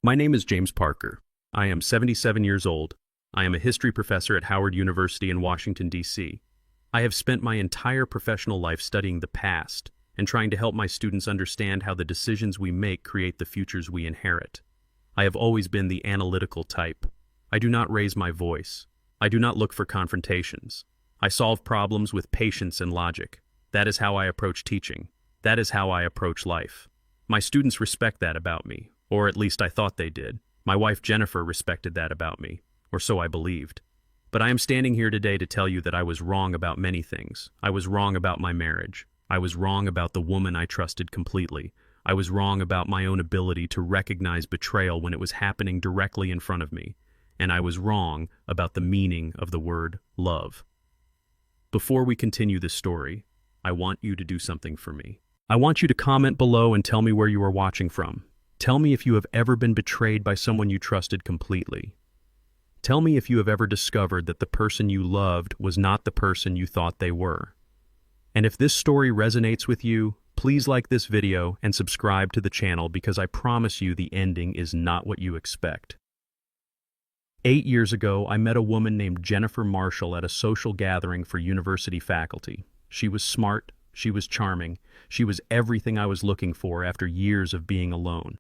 My name is James Parker. I am 77 years old. I am a history professor at Howard University in Washington, D.C. I have spent my entire professional life studying the past and trying to help my students understand how the decisions we make create the futures we inherit. I have always been the analytical type. I do not raise my voice. I do not look for confrontations. I solve problems with patience and logic. That is how I approach teaching. That is how I approach life. My students respect that about me, or at least I thought they did. My wife Jennifer respected that about me, or so I believed. But I am standing here today to tell you that I was wrong about many things. I was wrong about my marriage. I was wrong about the woman I trusted completely. I was wrong about my own ability to recognize betrayal when it was happening directly in front of me. And I was wrong about the meaning of the word love. Before we continue this story, I want you to do something for me. I want you to comment below and tell me where you are watching from. Tell me if you have ever been betrayed by someone you trusted completely. Tell me if you have ever discovered that the person you loved was not the person you thought they were. And if this story resonates with you, please like this video and subscribe to the channel because I promise you the ending is not what you expect. 8 years ago, I met a woman named Jennifer Marshall at a social gathering for university faculty. She was smart, she was charming, she was everything I was looking for after years of being alone.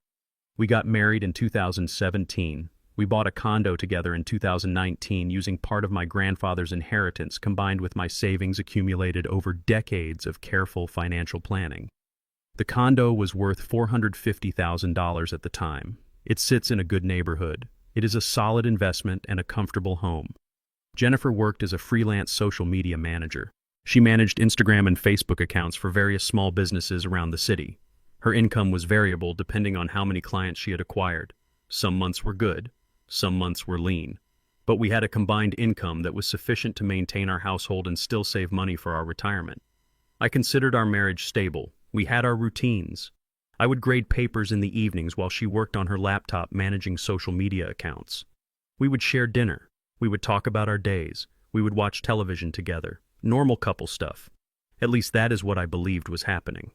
We got married in 2017. We bought a condo together in 2019 using part of my grandfather's inheritance combined with my savings accumulated over decades of careful financial planning. The condo was worth $450,000 at the time. It sits in a good neighborhood. It is a solid investment and a comfortable home. Jennifer worked as a freelance social media manager. She managed Instagram and Facebook accounts for various small businesses around the city. Her income was variable depending on how many clients she had acquired. Some months were good, some months were lean. But we had a combined income that was sufficient to maintain our household and still save money for our retirement. I considered our marriage stable. We had our routines. I would grade papers in the evenings while she worked on her laptop managing social media accounts. We would share dinner. We would talk about our days. We would watch television together. Normal couple stuff. At least that is what I believed was happening.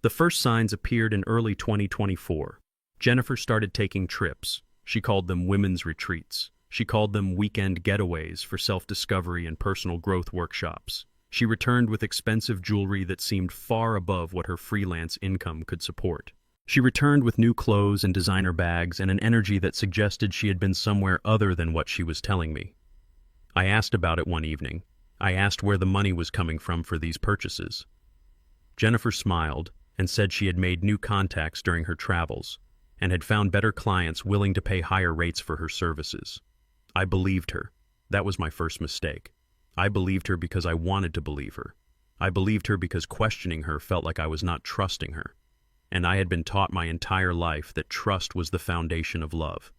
The first signs appeared in early 2024. Jennifer started taking trips. She called them women's retreats. She called them weekend getaways for self-discovery and personal growth workshops. She returned with expensive jewelry that seemed far above what her freelance income could support. She returned with new clothes and designer bags and an energy that suggested she had been somewhere other than what she was telling me. I asked about it one evening. I asked where the money was coming from for these purchases. Jennifer smiled and said she had made new contacts during her travels and had found better clients willing to pay higher rates for her services. I believed her. That was my first mistake. I believed her because I wanted to believe her. I believed her because questioning her felt like I was not trusting her. And I had been taught my entire life that trust was the foundation of love.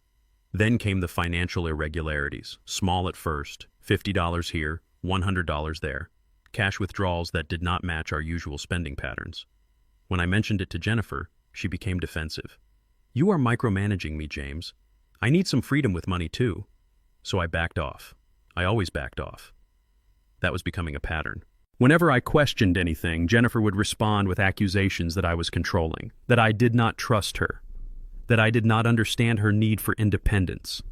Then came the financial irregularities, small at first, $50 here, $100 there, cash withdrawals that did not match our usual spending patterns. When I mentioned it to Jennifer, she became defensive. "You are micromanaging me, James. I need some freedom with money too." So I backed off. I always backed off. That was becoming a pattern. Whenever I questioned anything, Jennifer would respond with accusations that I was controlling, that I did not trust her, that I did not understand her need for independence.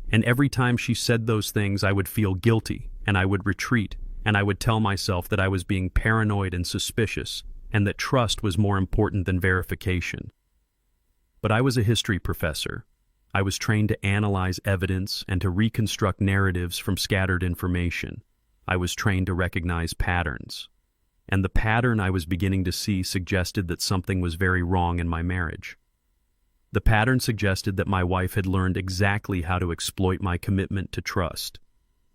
And every time she said those things, I would feel guilty, and I would retreat, and I would tell myself that I was being paranoid and suspicious, and that trust was more important than verification. But I was a history professor. I was trained to analyze evidence and to reconstruct narratives from scattered information. I was trained to recognize patterns. And the pattern I was beginning to see suggested that something was very wrong in my marriage. The pattern suggested that my wife had learned exactly how to exploit my commitment to trust.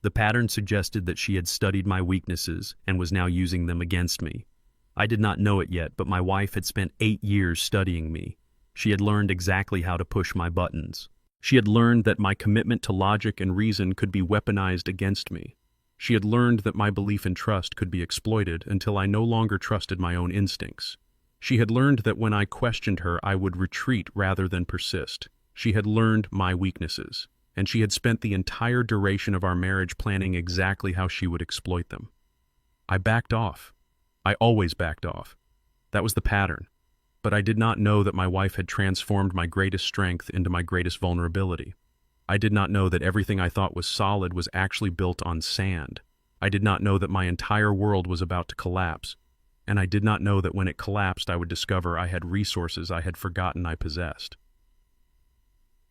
The pattern suggested that she had studied my weaknesses and was now using them against me. I did not know it yet, but my wife had spent 8 years studying me. She had learned exactly how to push my buttons. She had learned that my commitment to logic and reason could be weaponized against me. She had learned that my belief in trust could be exploited until I no longer trusted my own instincts. She had learned that when I questioned her, I would retreat rather than persist. She had learned my weaknesses, and she had spent the entire duration of our marriage planning exactly how she would exploit them. I backed off. I always backed off. That was the pattern. But I did not know that my wife had transformed my greatest strength into my greatest vulnerability. I did not know that everything I thought was solid was actually built on sand. I did not know that my entire world was about to collapse. And I did not know that when it collapsed, I would discover I had resources I had forgotten I possessed.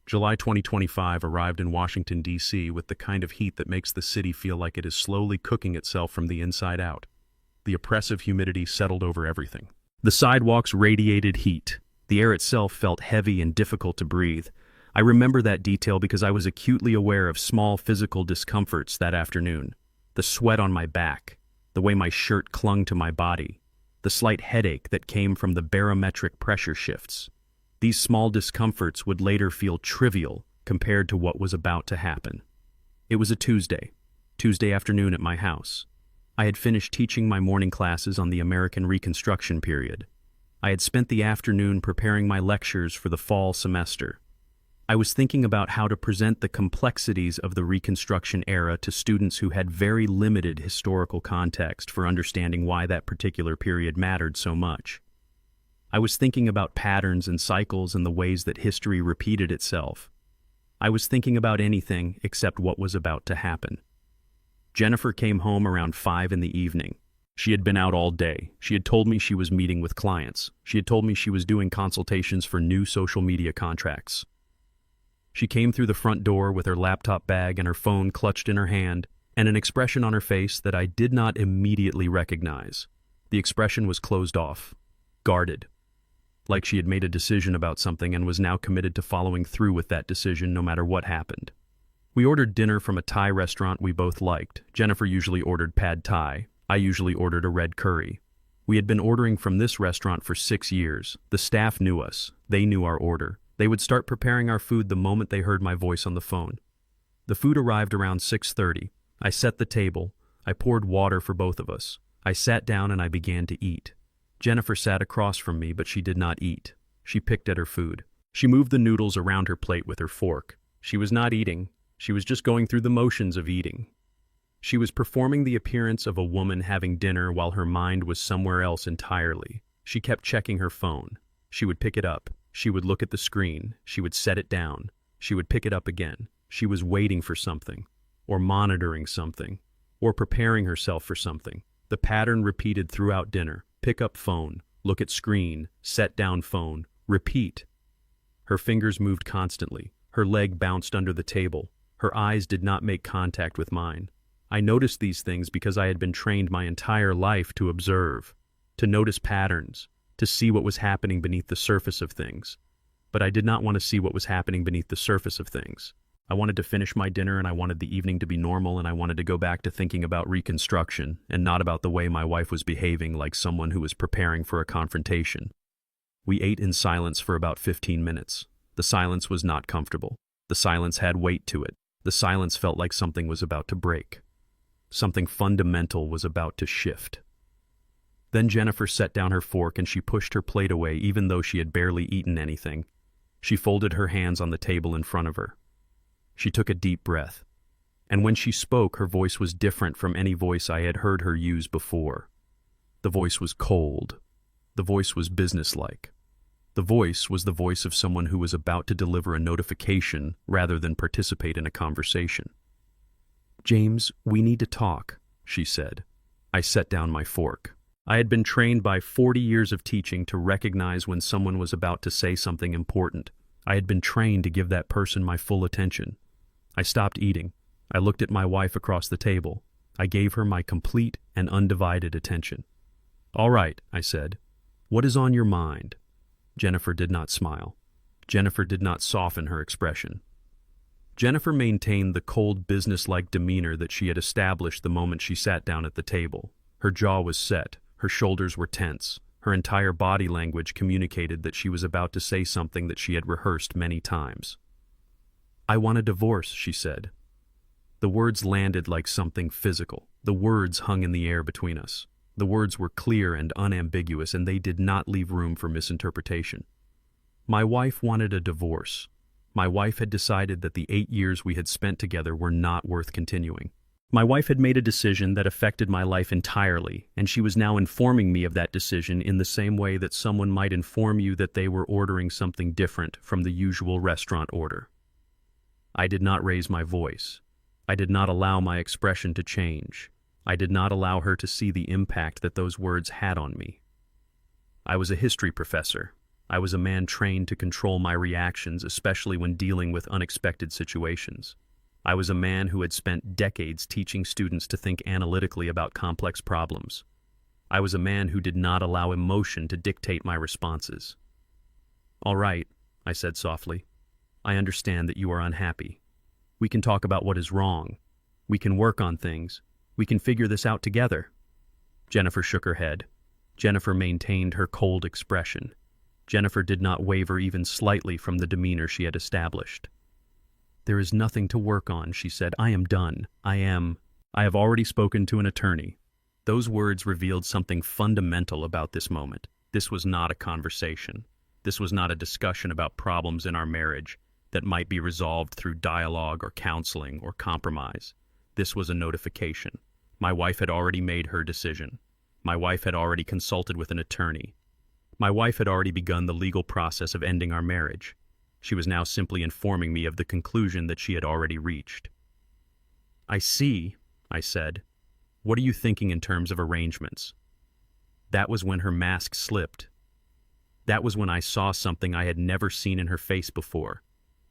July 2025 arrived in Washington, D.C. with the kind of heat that makes the city feel like it is slowly cooking itself from the inside out. The oppressive humidity settled over everything. The sidewalks radiated heat. The air itself felt heavy and difficult to breathe. I remember that detail because I was acutely aware of small physical discomforts that afternoon. The sweat on my back, the way my shirt clung to my body, the slight headache that came from the barometric pressure shifts. These small discomforts would later feel trivial compared to what was about to happen. It was a Tuesday afternoon at my house. I had finished teaching my morning classes on the American Reconstruction period. I had spent the afternoon preparing my lectures for the fall semester. I was thinking about how to present the complexities of the Reconstruction era to students who had very limited historical context for understanding why that particular period mattered so much. I was thinking about patterns and cycles and the ways that history repeated itself. I was thinking about anything except what was about to happen. Jennifer came home around 5 in the evening. She had been out all day. She had told me she was meeting with clients. She had told me she was doing consultations for new social media contracts. She came through the front door with her laptop bag and her phone clutched in her hand, and an expression on her face that I did not immediately recognize. The expression was closed off, guarded, like she had made a decision about something and was now committed to following through with that decision no matter what happened. We ordered dinner from a Thai restaurant we both liked. Jennifer usually ordered pad Thai. I usually ordered a red curry. We had been ordering from this restaurant for 6 years. The staff knew us. They knew our order. They would start preparing our food the moment they heard my voice on the phone. The food arrived around 6:30. I set the table. I poured water for both of us. I sat down and I began to eat. Jennifer sat across from me, but she did not eat. She picked at her food. She moved the noodles around her plate with her fork. She was not eating. She was just going through the motions of eating. She was performing the appearance of a woman having dinner while her mind was somewhere else entirely. She kept checking her phone. She would pick it up. She would look at the screen. She would set it down. She would pick it up again. She was waiting for something, or monitoring something, or preparing herself for something. The pattern repeated throughout dinner. Pick up phone, look at screen, set down phone, repeat. Her fingers moved constantly. Her leg bounced under the table. Her eyes did not make contact with mine. I noticed these things because I had been trained my entire life to observe, to notice patterns, to see what was happening beneath the surface of things. But I did not want to see what was happening beneath the surface of things. I wanted to finish my dinner and I wanted the evening to be normal and I wanted to go back to thinking about Reconstruction and not about the way my wife was behaving like someone who was preparing for a confrontation. We ate in silence for about 15 minutes. The silence was not comfortable. The silence had weight to it. The silence felt like something was about to break. Something fundamental was about to shift. Then Jennifer set down her fork and she pushed her plate away even though she had barely eaten anything. She folded her hands on the table in front of her. She took a deep breath. And when she spoke, her voice was different from any voice I had heard her use before. The voice was cold. The voice was businesslike. The voice was the voice of someone who was about to deliver a notification rather than participate in a conversation. "James, we need to talk," she said. I set down my fork. I had been trained by 40 years of teaching to recognize when someone was about to say something important. I had been trained to give that person my full attention. I stopped eating. I looked at my wife across the table. I gave her my complete and undivided attention. "All right," I said. "What is on your mind?" Jennifer did not smile. Jennifer did not soften her expression. Jennifer maintained the cold, businesslike demeanor that she had established the moment she sat down at the table. Her jaw was set. Her shoulders were tense. Her entire body language communicated that she was about to say something that she had rehearsed many times. "I want a divorce," she said. The words landed like something physical. The words hung in the air between us. The words were clear and unambiguous, and they did not leave room for misinterpretation. My wife wanted a divorce. My wife had decided that the 8 years we had spent together were not worth continuing. My wife had made a decision that affected my life entirely, and she was now informing me of that decision in the same way that someone might inform you that they were ordering something different from the usual restaurant order. I did not raise my voice. I did not allow my expression to change. I did not allow her to see the impact that those words had on me. I was a history professor. I was a man trained to control my reactions, especially when dealing with unexpected situations. I was a man who had spent decades teaching students to think analytically about complex problems. I was a man who did not allow emotion to dictate my responses. "All right," I said softly. "I understand that you are unhappy. We can talk about what is wrong. We can work on things. We can figure this out together." Jennifer shook her head. Jennifer maintained her cold expression. Jennifer did not waver even slightly from the demeanor she had established. "There is nothing to work on," she said. "I am done. I have already spoken to an attorney." Those words revealed something fundamental about this moment. This was not a conversation. This was not a discussion about problems in our marriage that might be resolved through dialogue or counseling or compromise. This was a notification. My wife had already made her decision. My wife had already consulted with an attorney. My wife had already begun the legal process of ending our marriage. She was now simply informing me of the conclusion that she had already reached. "I see," I said. "What are you thinking in terms of arrangements?" That was when her mask slipped. That was when I saw something I had never seen in her face before.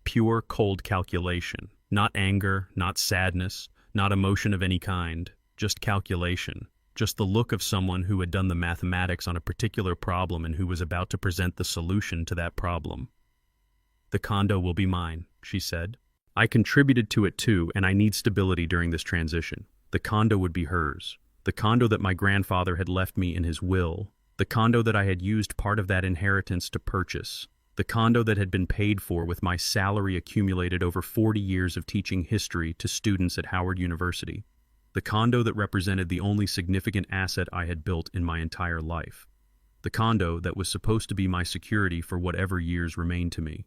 Pure, cold calculation. Not anger, not sadness, not emotion of any kind. Just calculation. Just the look of someone who had done the mathematics on a particular problem and who was about to present the solution to that problem. "The condo will be mine," she said. "I contributed to it too, and I need stability during this transition. The condo would be hers. The condo that my grandfather had left me in his will. The condo that I had used part of that inheritance to purchase. The condo that had been paid for with my salary accumulated over 40 years of teaching history to students at Howard University. The condo that represented the only significant asset I had built in my entire life. The condo that was supposed to be my security for whatever years remained to me.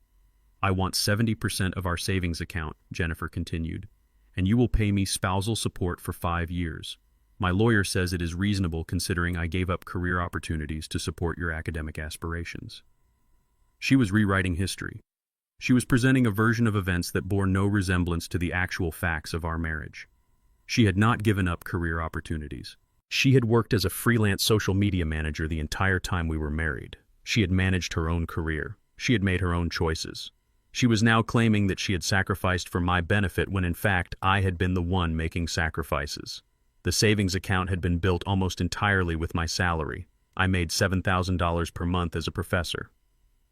I want 70% of our savings account," Jennifer continued, "and you will pay me spousal support for 5 years. My lawyer says it is reasonable considering I gave up career opportunities to support your academic aspirations." She was rewriting history. She was presenting a version of events that bore no resemblance to the actual facts of our marriage. She had not given up career opportunities. She had worked as a freelance social media manager the entire time we were married. She had managed her own career. She had made her own choices. She was now claiming that she had sacrificed for my benefit when in fact I had been the one making sacrifices. The savings account had been built almost entirely with my salary. I made $7,000 per month as a professor.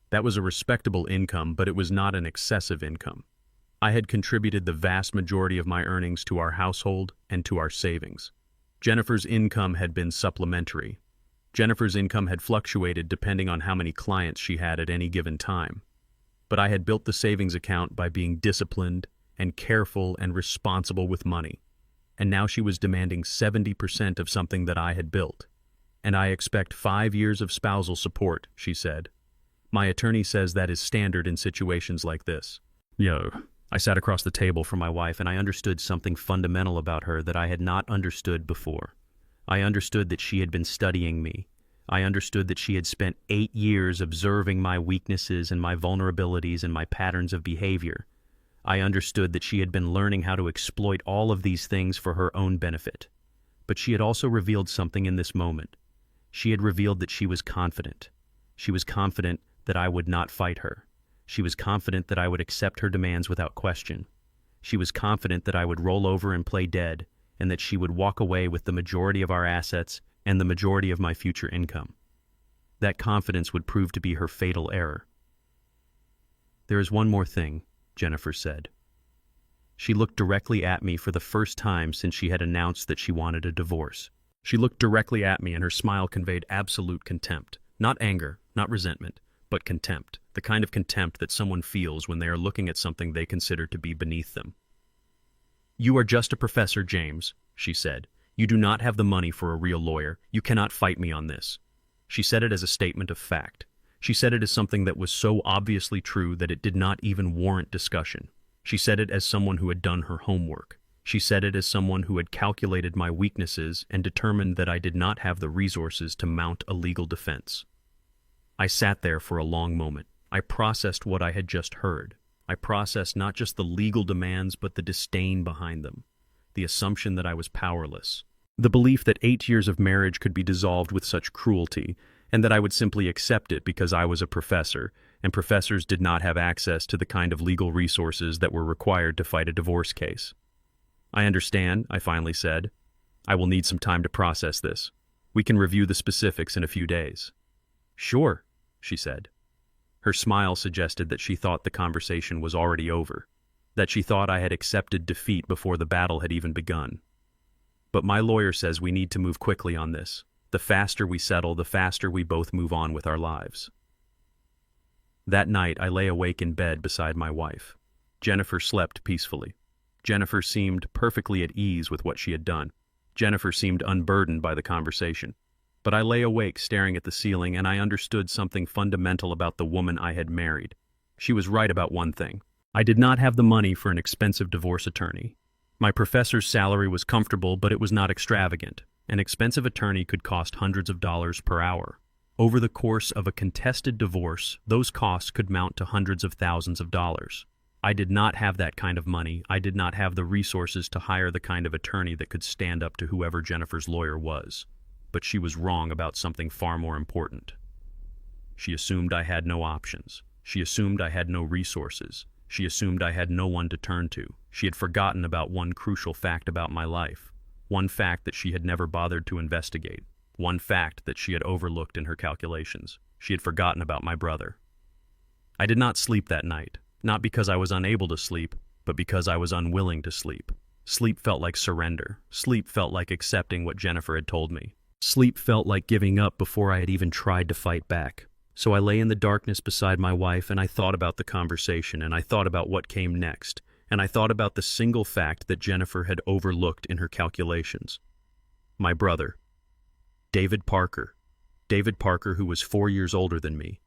That was a respectable income, but it was not an excessive income. I had contributed the vast majority of my earnings to our household and to our savings. Jennifer's income had been supplementary. Jennifer's income had fluctuated depending on how many clients she had at any given time. But I had built the savings account by being disciplined and careful and responsible with money. And now she was demanding 70% of something that I had built. "And I expect 5 years of spousal support," she said. "My attorney says that is standard in situations like this." I sat across the table from my wife and I understood something fundamental about her that I had not understood before. I understood that she had been studying me. I understood that she had spent 8 years observing my weaknesses and my vulnerabilities and my patterns of behavior. I understood that she had been learning how to exploit all of these things for her own benefit. But she had also revealed something in this moment. She had revealed that she was confident. She was confident that I would not fight her. She was confident that I would accept her demands without question. She was confident that I would roll over and play dead, and that she would walk away with the majority of our assets and the majority of my future income. That confidence would prove to be her fatal error. "There is one more thing," Jennifer said. She looked directly at me for the first time since she had announced that she wanted a divorce. She looked directly at me and her smile conveyed absolute contempt. Not anger, not resentment, but contempt. The kind of contempt that someone feels when they are looking at something they consider to be beneath them. "You are just a professor, James," she said. "You do not have the money for a real lawyer. You cannot fight me on this." She said it as a statement of fact. She said it as something that was so obviously true that it did not even warrant discussion. She said it as someone who had done her homework. She said it as someone who had calculated my weaknesses and determined that I did not have the resources to mount a legal defense. I sat there for a long moment. I processed what I had just heard. I processed not just the legal demands, but the disdain behind them, the assumption that I was powerless, the belief that 8 years of marriage could be dissolved with such cruelty, and that I would simply accept it because I was a professor, and professors did not have access to the kind of legal resources that were required to fight a divorce case. I understand, I finally said. I will need some time to process this. We can review the specifics in a few days. Sure, she said. Her smile suggested that she thought the conversation was already over, that she thought I had accepted defeat before the battle had even begun. But my lawyer says we need to move quickly on this. The faster we settle, the faster we both move on with our lives. That night, I lay awake in bed beside my wife. Jennifer slept peacefully. Jennifer seemed perfectly at ease with what she had done. Jennifer seemed unburdened by the conversation. But I lay awake staring at the ceiling, and I understood something fundamental about the woman I had married. She was right about one thing. I did not have the money for an expensive divorce attorney. My professor's salary was comfortable, but it was not extravagant. An expensive attorney could cost hundreds of dollars per hour. Over the course of a contested divorce, those costs could mount to hundreds of thousands of dollars. I did not have that kind of money. I did not have the resources to hire the kind of attorney that could stand up to whoever Jennifer's lawyer was. But she was wrong about something far more important. She assumed I had no options. She assumed I had no resources. She assumed I had no one to turn to. She had forgotten about one crucial fact about my life. One fact that she had never bothered to investigate. One fact that she had overlooked in her calculations. She had forgotten about my brother. I did not sleep that night, not because I was unable to sleep, but because I was unwilling to sleep. Sleep felt like surrender. Sleep felt like accepting what Jennifer had told me. Sleep felt like giving up before I had even tried to fight back. So I lay in the darkness beside my wife, and I thought about the conversation, and I thought about what came next, and I thought about the single fact that Jennifer had overlooked in her calculations. My brother. David Parker. David Parker, who was 4 years older than me.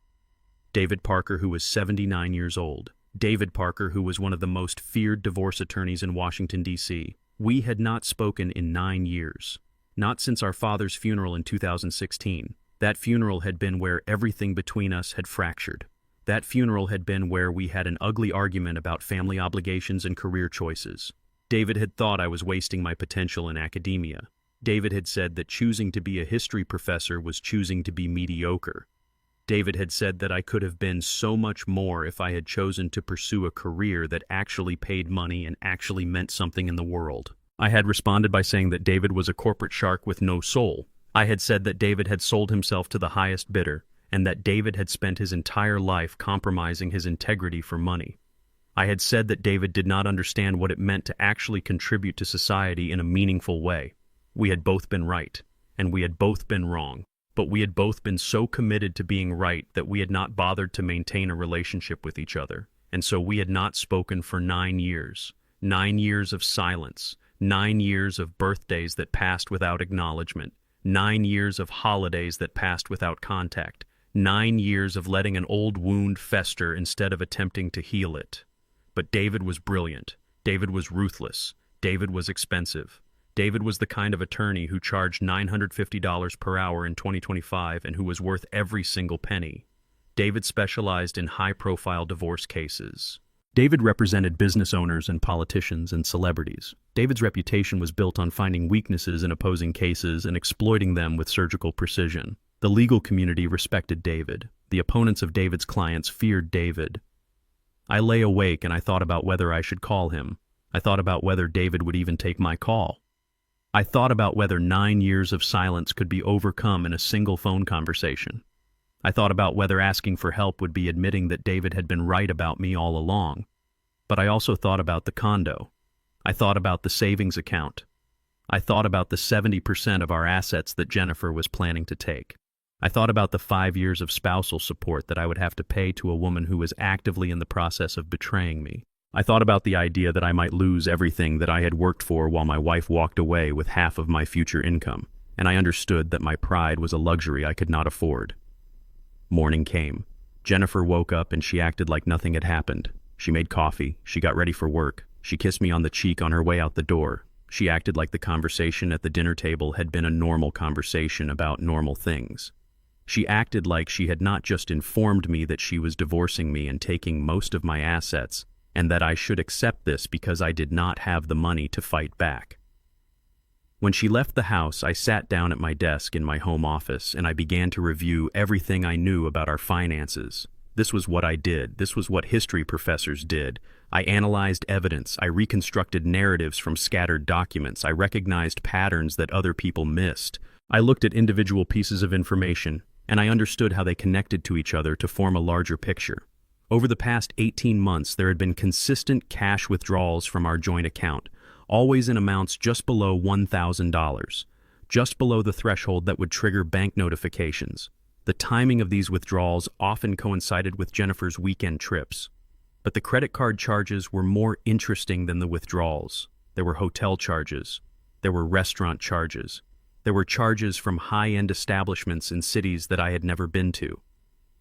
David Parker, who was 79 years old. David Parker, who was one of the most feared divorce attorneys in Washington, D.C. We had not spoken in 9 years. Not since our father's funeral in 2016. That funeral had been where everything between us had fractured. That funeral had been where we had an ugly argument about family obligations and career choices. David had thought I was wasting my potential in academia. David had said that choosing to be a history professor was choosing to be mediocre. David had said that I could have been so much more if I had chosen to pursue a career that actually paid money and actually meant something in the world. I had responded by saying that David was a corporate shark with no soul. I had said that David had sold himself to the highest bidder, and that David had spent his entire life compromising his integrity for money. I had said that David did not understand what it meant to actually contribute to society in a meaningful way. We had both been right, and we had both been wrong, but we had both been so committed to being right that we had not bothered to maintain a relationship with each other, and so we had not spoken for 9 years. 9 years of silence. 9 years of birthdays that passed without acknowledgement. 9 years of holidays that passed without contact. 9 years of letting an old wound fester instead of attempting to heal it. But David was brilliant. David was ruthless. David was expensive. David was the kind of attorney who charged $950 per hour in 2025 and who was worth every single penny. David specialized in high-profile divorce cases. David represented business owners and politicians and celebrities. David's reputation was built on finding weaknesses in opposing cases and exploiting them with surgical precision. The legal community respected David. The opponents of David's clients feared David. I lay awake and I thought about whether I should call him. I thought about whether David would even take my call. I thought about whether 9 years of silence could be overcome in a single phone conversation. I thought about whether asking for help would be admitting that David had been right about me all along. But I also thought about the condo. I thought about the savings account. I thought about the 70% of our assets that Jennifer was planning to take. I thought about the 5 years of spousal support that I would have to pay to a woman who was actively in the process of betraying me. I thought about the idea that I might lose everything that I had worked for while my wife walked away with half of my future income, and I understood that my pride was a luxury I could not afford. Morning came. Jennifer woke up and she acted like nothing had happened. She made coffee, she got ready for work, She kissed me on the cheek on her way out the door. She acted like the conversation at the dinner table had been a normal conversation about normal things. She acted like she had not just informed me that she was divorcing me and taking most of my assets, and that I should accept this because I did not have the money to fight back. When she left the house, I sat down at my desk in my home office and I began to review everything I knew about our finances. This was what I did. This was what history professors did. I analyzed evidence. I reconstructed narratives from scattered documents. I recognized patterns that other people missed. I looked at individual pieces of information, and I understood how they connected to each other to form a larger picture. Over the past 18 months, there had been consistent cash withdrawals from our joint account, always in amounts just below $1,000, just below the threshold that would trigger bank notifications. The timing of these withdrawals often coincided with Jennifer's weekend trips. But the credit card charges were more interesting than the withdrawals. There were hotel charges. There were restaurant charges. There were charges from high-end establishments in cities that I had never been to.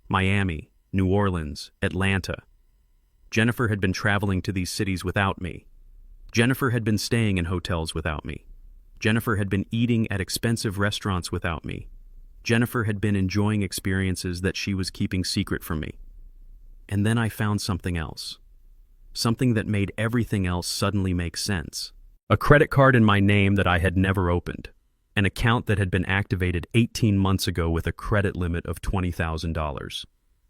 Miami, New Orleans, Atlanta. Jennifer had been traveling to these cities without me. Jennifer had been staying in hotels without me. Jennifer had been eating at expensive restaurants without me. Jennifer had been enjoying experiences that she was keeping secret from me. And then I found something else. Something that made everything else suddenly make sense. A credit card in my name that I had never opened. An account that had been activated 18 months ago with a credit limit of $20,000.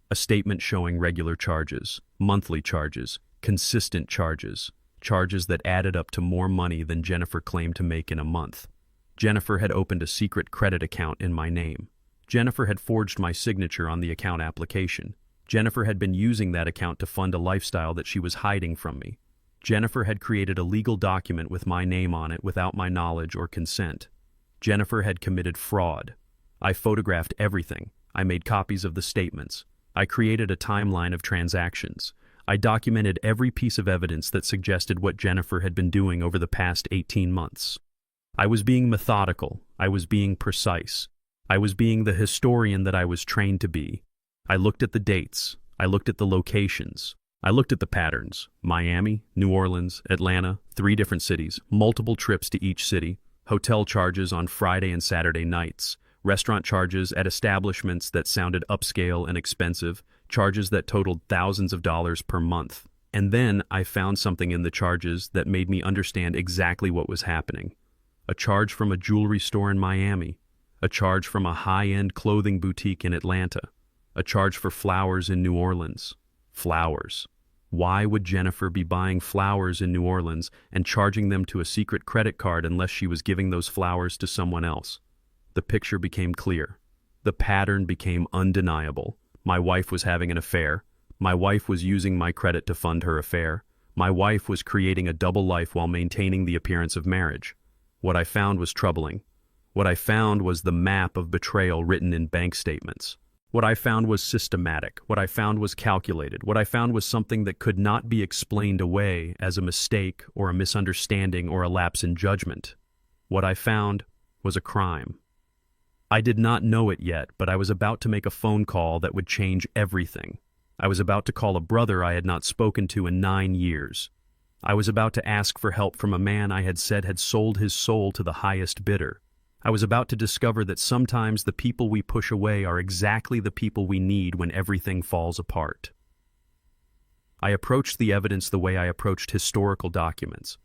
A statement showing regular charges, monthly charges, consistent charges, charges that added up to more money than Jennifer claimed to make in a month. Jennifer had opened a secret credit account in my name. Jennifer had forged my signature on the account application. Jennifer had been using that account to fund a lifestyle that she was hiding from me. Jennifer had created a legal document with my name on it without my knowledge or consent. Jennifer had committed fraud. I photographed everything. I made copies of the statements. I created a timeline of transactions. I documented every piece of evidence that suggested what Jennifer had been doing over the past 18 months. I was being methodical. I was being precise. I was being the historian that I was trained to be. I looked at the dates. I looked at the locations. I looked at the patterns. Miami, New Orleans, Atlanta, 3 different cities, multiple trips to each city, hotel charges on Friday and Saturday nights, restaurant charges at establishments that sounded upscale and expensive, charges that totaled thousands of dollars per month. And then I found something in the charges that made me understand exactly what was happening. A charge from a jewelry store in Miami, a charge from a high-end clothing boutique in Atlanta, a charge for flowers in New Orleans. Flowers. Why would Jennifer be buying flowers in New Orleans and charging them to a secret credit card unless she was giving those flowers to someone else? The picture became clear. The pattern became undeniable. My wife was having an affair. My wife was using my credit to fund her affair. My wife was creating a double life while maintaining the appearance of marriage. What I found was troubling. What I found was the map of betrayal written in bank statements. What I found was systematic. What I found was calculated. What I found was something that could not be explained away as a mistake or a misunderstanding or a lapse in judgment. What I found was a crime. I did not know it yet, but I was about to make a phone call that would change everything. I was about to call a brother I had not spoken to in 9 years. I was about to ask for help from a man I had said had sold his soul to the highest bidder. I was about to discover that sometimes the people we push away are exactly the people we need when everything falls apart. I approached the evidence the way I approached historical documents.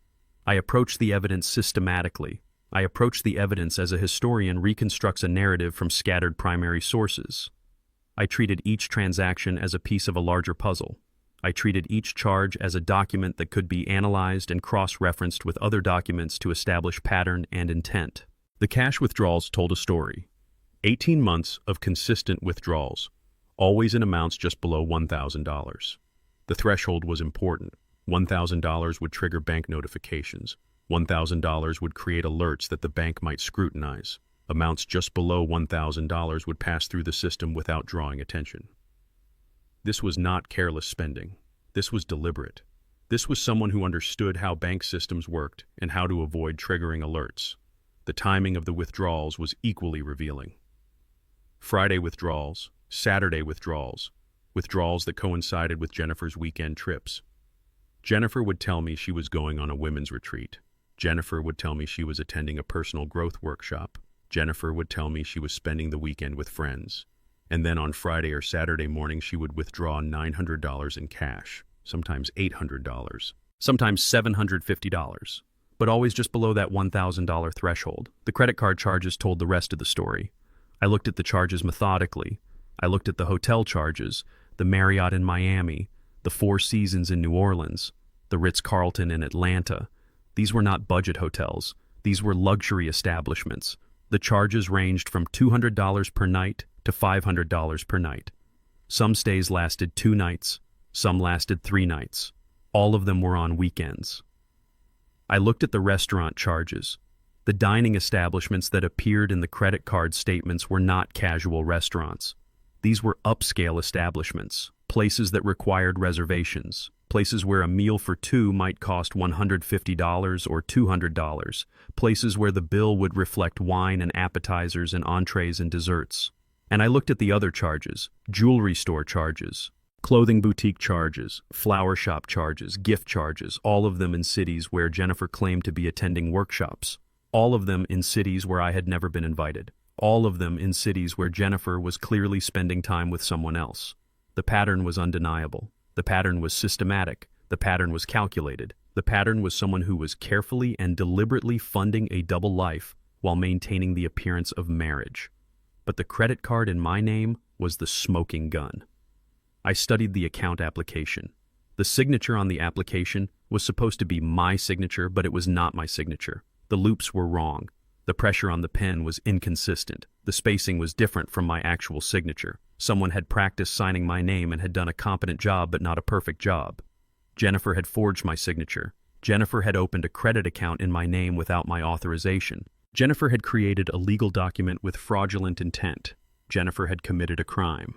I approached the evidence systematically. I approached the evidence as a historian reconstructs a narrative from scattered primary sources. I treated each transaction as a piece of a larger puzzle. I treated each charge as a document that could be analyzed and cross-referenced with other documents to establish pattern and intent. The cash withdrawals told a story. 18 months of consistent withdrawals, always in amounts just below $1,000. The threshold was important. $1,000 would trigger bank notifications. $1,000 would create alerts that the bank might scrutinize. Amounts just below $1,000 would pass through the system without drawing attention. This was not careless spending. This was deliberate. This was someone who understood how bank systems worked and how to avoid triggering alerts. The timing of the withdrawals was equally revealing. Friday withdrawals, Saturday withdrawals, withdrawals that coincided with Jennifer's weekend trips. Jennifer would tell me she was going on a women's retreat. Jennifer would tell me she was attending a personal growth workshop. Jennifer would tell me she was spending the weekend with friends. And then on Friday or Saturday morning, she would withdraw $900 in cash, sometimes $800, sometimes $750, but always just below that $1,000 threshold. The credit card charges told the rest of the story. I looked at the charges methodically. I looked at the hotel charges, the Marriott in Miami, the Four Seasons in New Orleans, the Ritz-Carlton in Atlanta. These were not budget hotels. These were luxury establishments. The charges ranged from $200 per night to $500 per night. Some stays lasted 2 nights, some lasted 3 nights. All of them were on weekends. I looked at the restaurant charges. The dining establishments that appeared in the credit card statements were not casual restaurants. These were upscale establishments, places that required reservations, places where a meal for 2 might cost $150 or $200, places where the bill would reflect wine and appetizers and entrees and desserts. And I looked at the other charges, jewelry store charges, clothing boutique charges, flower shop charges, gift charges, all of them in cities where Jennifer claimed to be attending workshops. All of them in cities where I had never been invited. All of them in cities where Jennifer was clearly spending time with someone else. The pattern was undeniable. The pattern was systematic. The pattern was calculated. The pattern was someone who was carefully and deliberately funding a double life while maintaining the appearance of marriage. But the credit card in my name was the smoking gun. I studied the account application. The signature on the application was supposed to be my signature, but it was not my signature. The loops were wrong. The pressure on the pen was inconsistent. The spacing was different from my actual signature. Someone had practiced signing my name and had done a competent job, but not a perfect job. Jennifer had forged my signature. Jennifer had opened a credit account in my name without my authorization. Jennifer had created a legal document with fraudulent intent. Jennifer had committed a crime.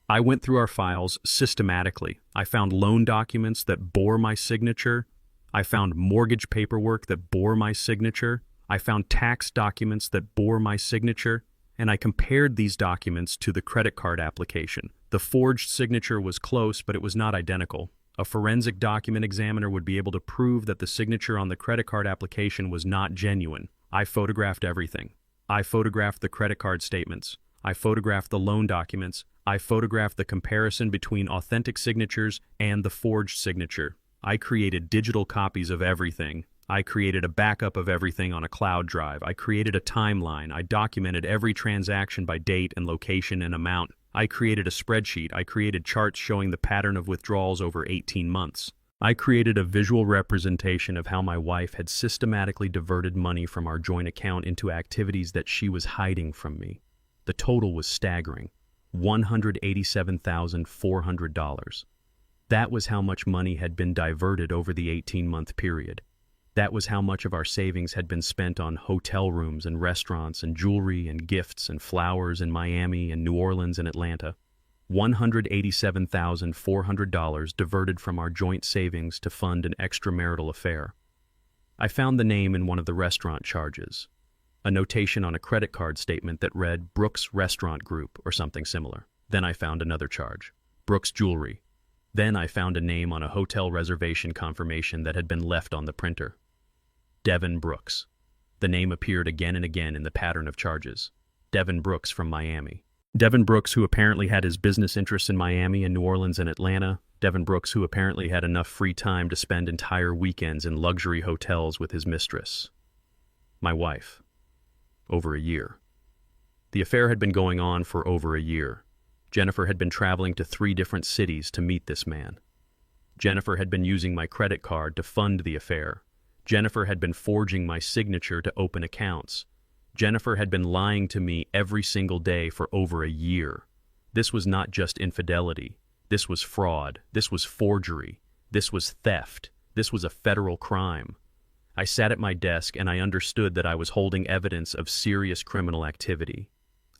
I went through our files systematically. I found loan documents that bore my signature. I found mortgage paperwork that bore my signature. I found tax documents that bore my signature, and I compared these documents to the credit card application. The forged signature was close, but it was not identical. A forensic document examiner would be able to prove that the signature on the credit card application was not genuine. I photographed everything. I photographed the credit card statements. I photographed the loan documents. I photographed the comparison between authentic signatures and the forged signature. I created digital copies of everything. I created a backup of everything on a cloud drive. I created a timeline. I documented every transaction by date and location and amount. I created a spreadsheet. I created charts showing the pattern of withdrawals over 18 months. I created a visual representation of how my wife had systematically diverted money from our joint account into activities that she was hiding from me. The total was staggering, $187,400. That was how much money had been diverted over the 18-month period. That was how much of our savings had been spent on hotel rooms and restaurants and jewelry and gifts and flowers in Miami and New Orleans and Atlanta. $187,400 diverted from our joint savings to fund an extramarital affair. I found the name in one of the restaurant charges, a notation on a credit card statement that read Brooks Restaurant Group or something similar. Then I found another charge, Brooks Jewelry. Then I found a name on a hotel reservation confirmation that had been left on the printer. Devin Brooks. The name appeared again and again in the pattern of charges. Devin Brooks from Miami. Devin Brooks, who apparently had his business interests in Miami and New Orleans and Atlanta. Devin Brooks, who apparently had enough free time to spend entire weekends in luxury hotels with his mistress. My wife. Over a year. The affair had been going on for over a year. Jennifer had been traveling to 3 different cities to meet this man. Jennifer had been using my credit card to fund the affair. Jennifer had been forging my signature to open accounts. Jennifer had been lying to me every single day for over a year. This was not just infidelity. This was fraud. This was forgery. This was theft. This was a federal crime. I sat at my desk and I understood that I was holding evidence of serious criminal activity.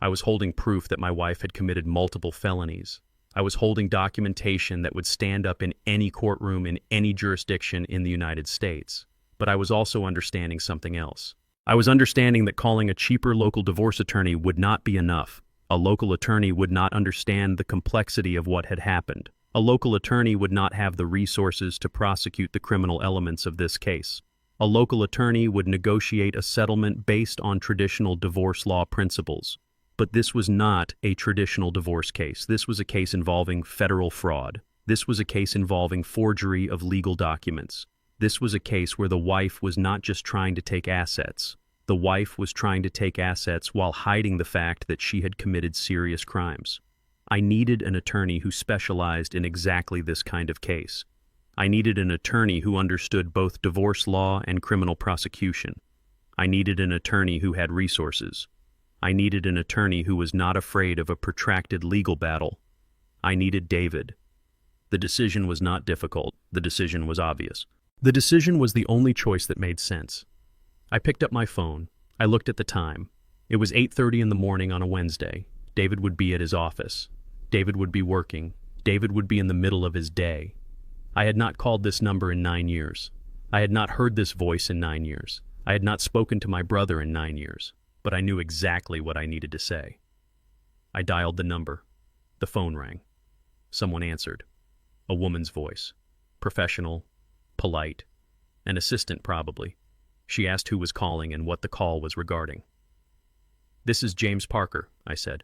I was holding proof that my wife had committed multiple felonies. I was holding documentation that would stand up in any courtroom in any jurisdiction in the United States. But I was also understanding something else. I was understanding that calling a cheaper local divorce attorney would not be enough. A local attorney would not understand the complexity of what had happened. A local attorney would not have the resources to prosecute the criminal elements of this case. A local attorney would negotiate a settlement based on traditional divorce law principles. But this was not a traditional divorce case. This was a case involving federal fraud. This was a case involving forgery of legal documents. This was a case where the wife was not just trying to take assets. The wife was trying to take assets while hiding the fact that she had committed serious crimes. I needed an attorney who specialized in exactly this kind of case. I needed an attorney who understood both divorce law and criminal prosecution. I needed an attorney who had resources. I needed an attorney who was not afraid of a protracted legal battle. I needed David. The decision was not difficult. The decision was obvious. The decision was the only choice that made sense. I picked up my phone. I looked at the time. It was 8:30 in the morning on a Wednesday. David would be at his office. David would be working. David would be in the middle of his day. I had not called this number in 9 years. I had not heard this voice in 9 years. I had not spoken to my brother in 9 years. But I knew exactly what I needed to say. I dialed the number. The phone rang. Someone answered. A woman's voice. Professional, polite, an assistant probably. She asked who was calling and what the call was regarding. "This is James Parker," I said.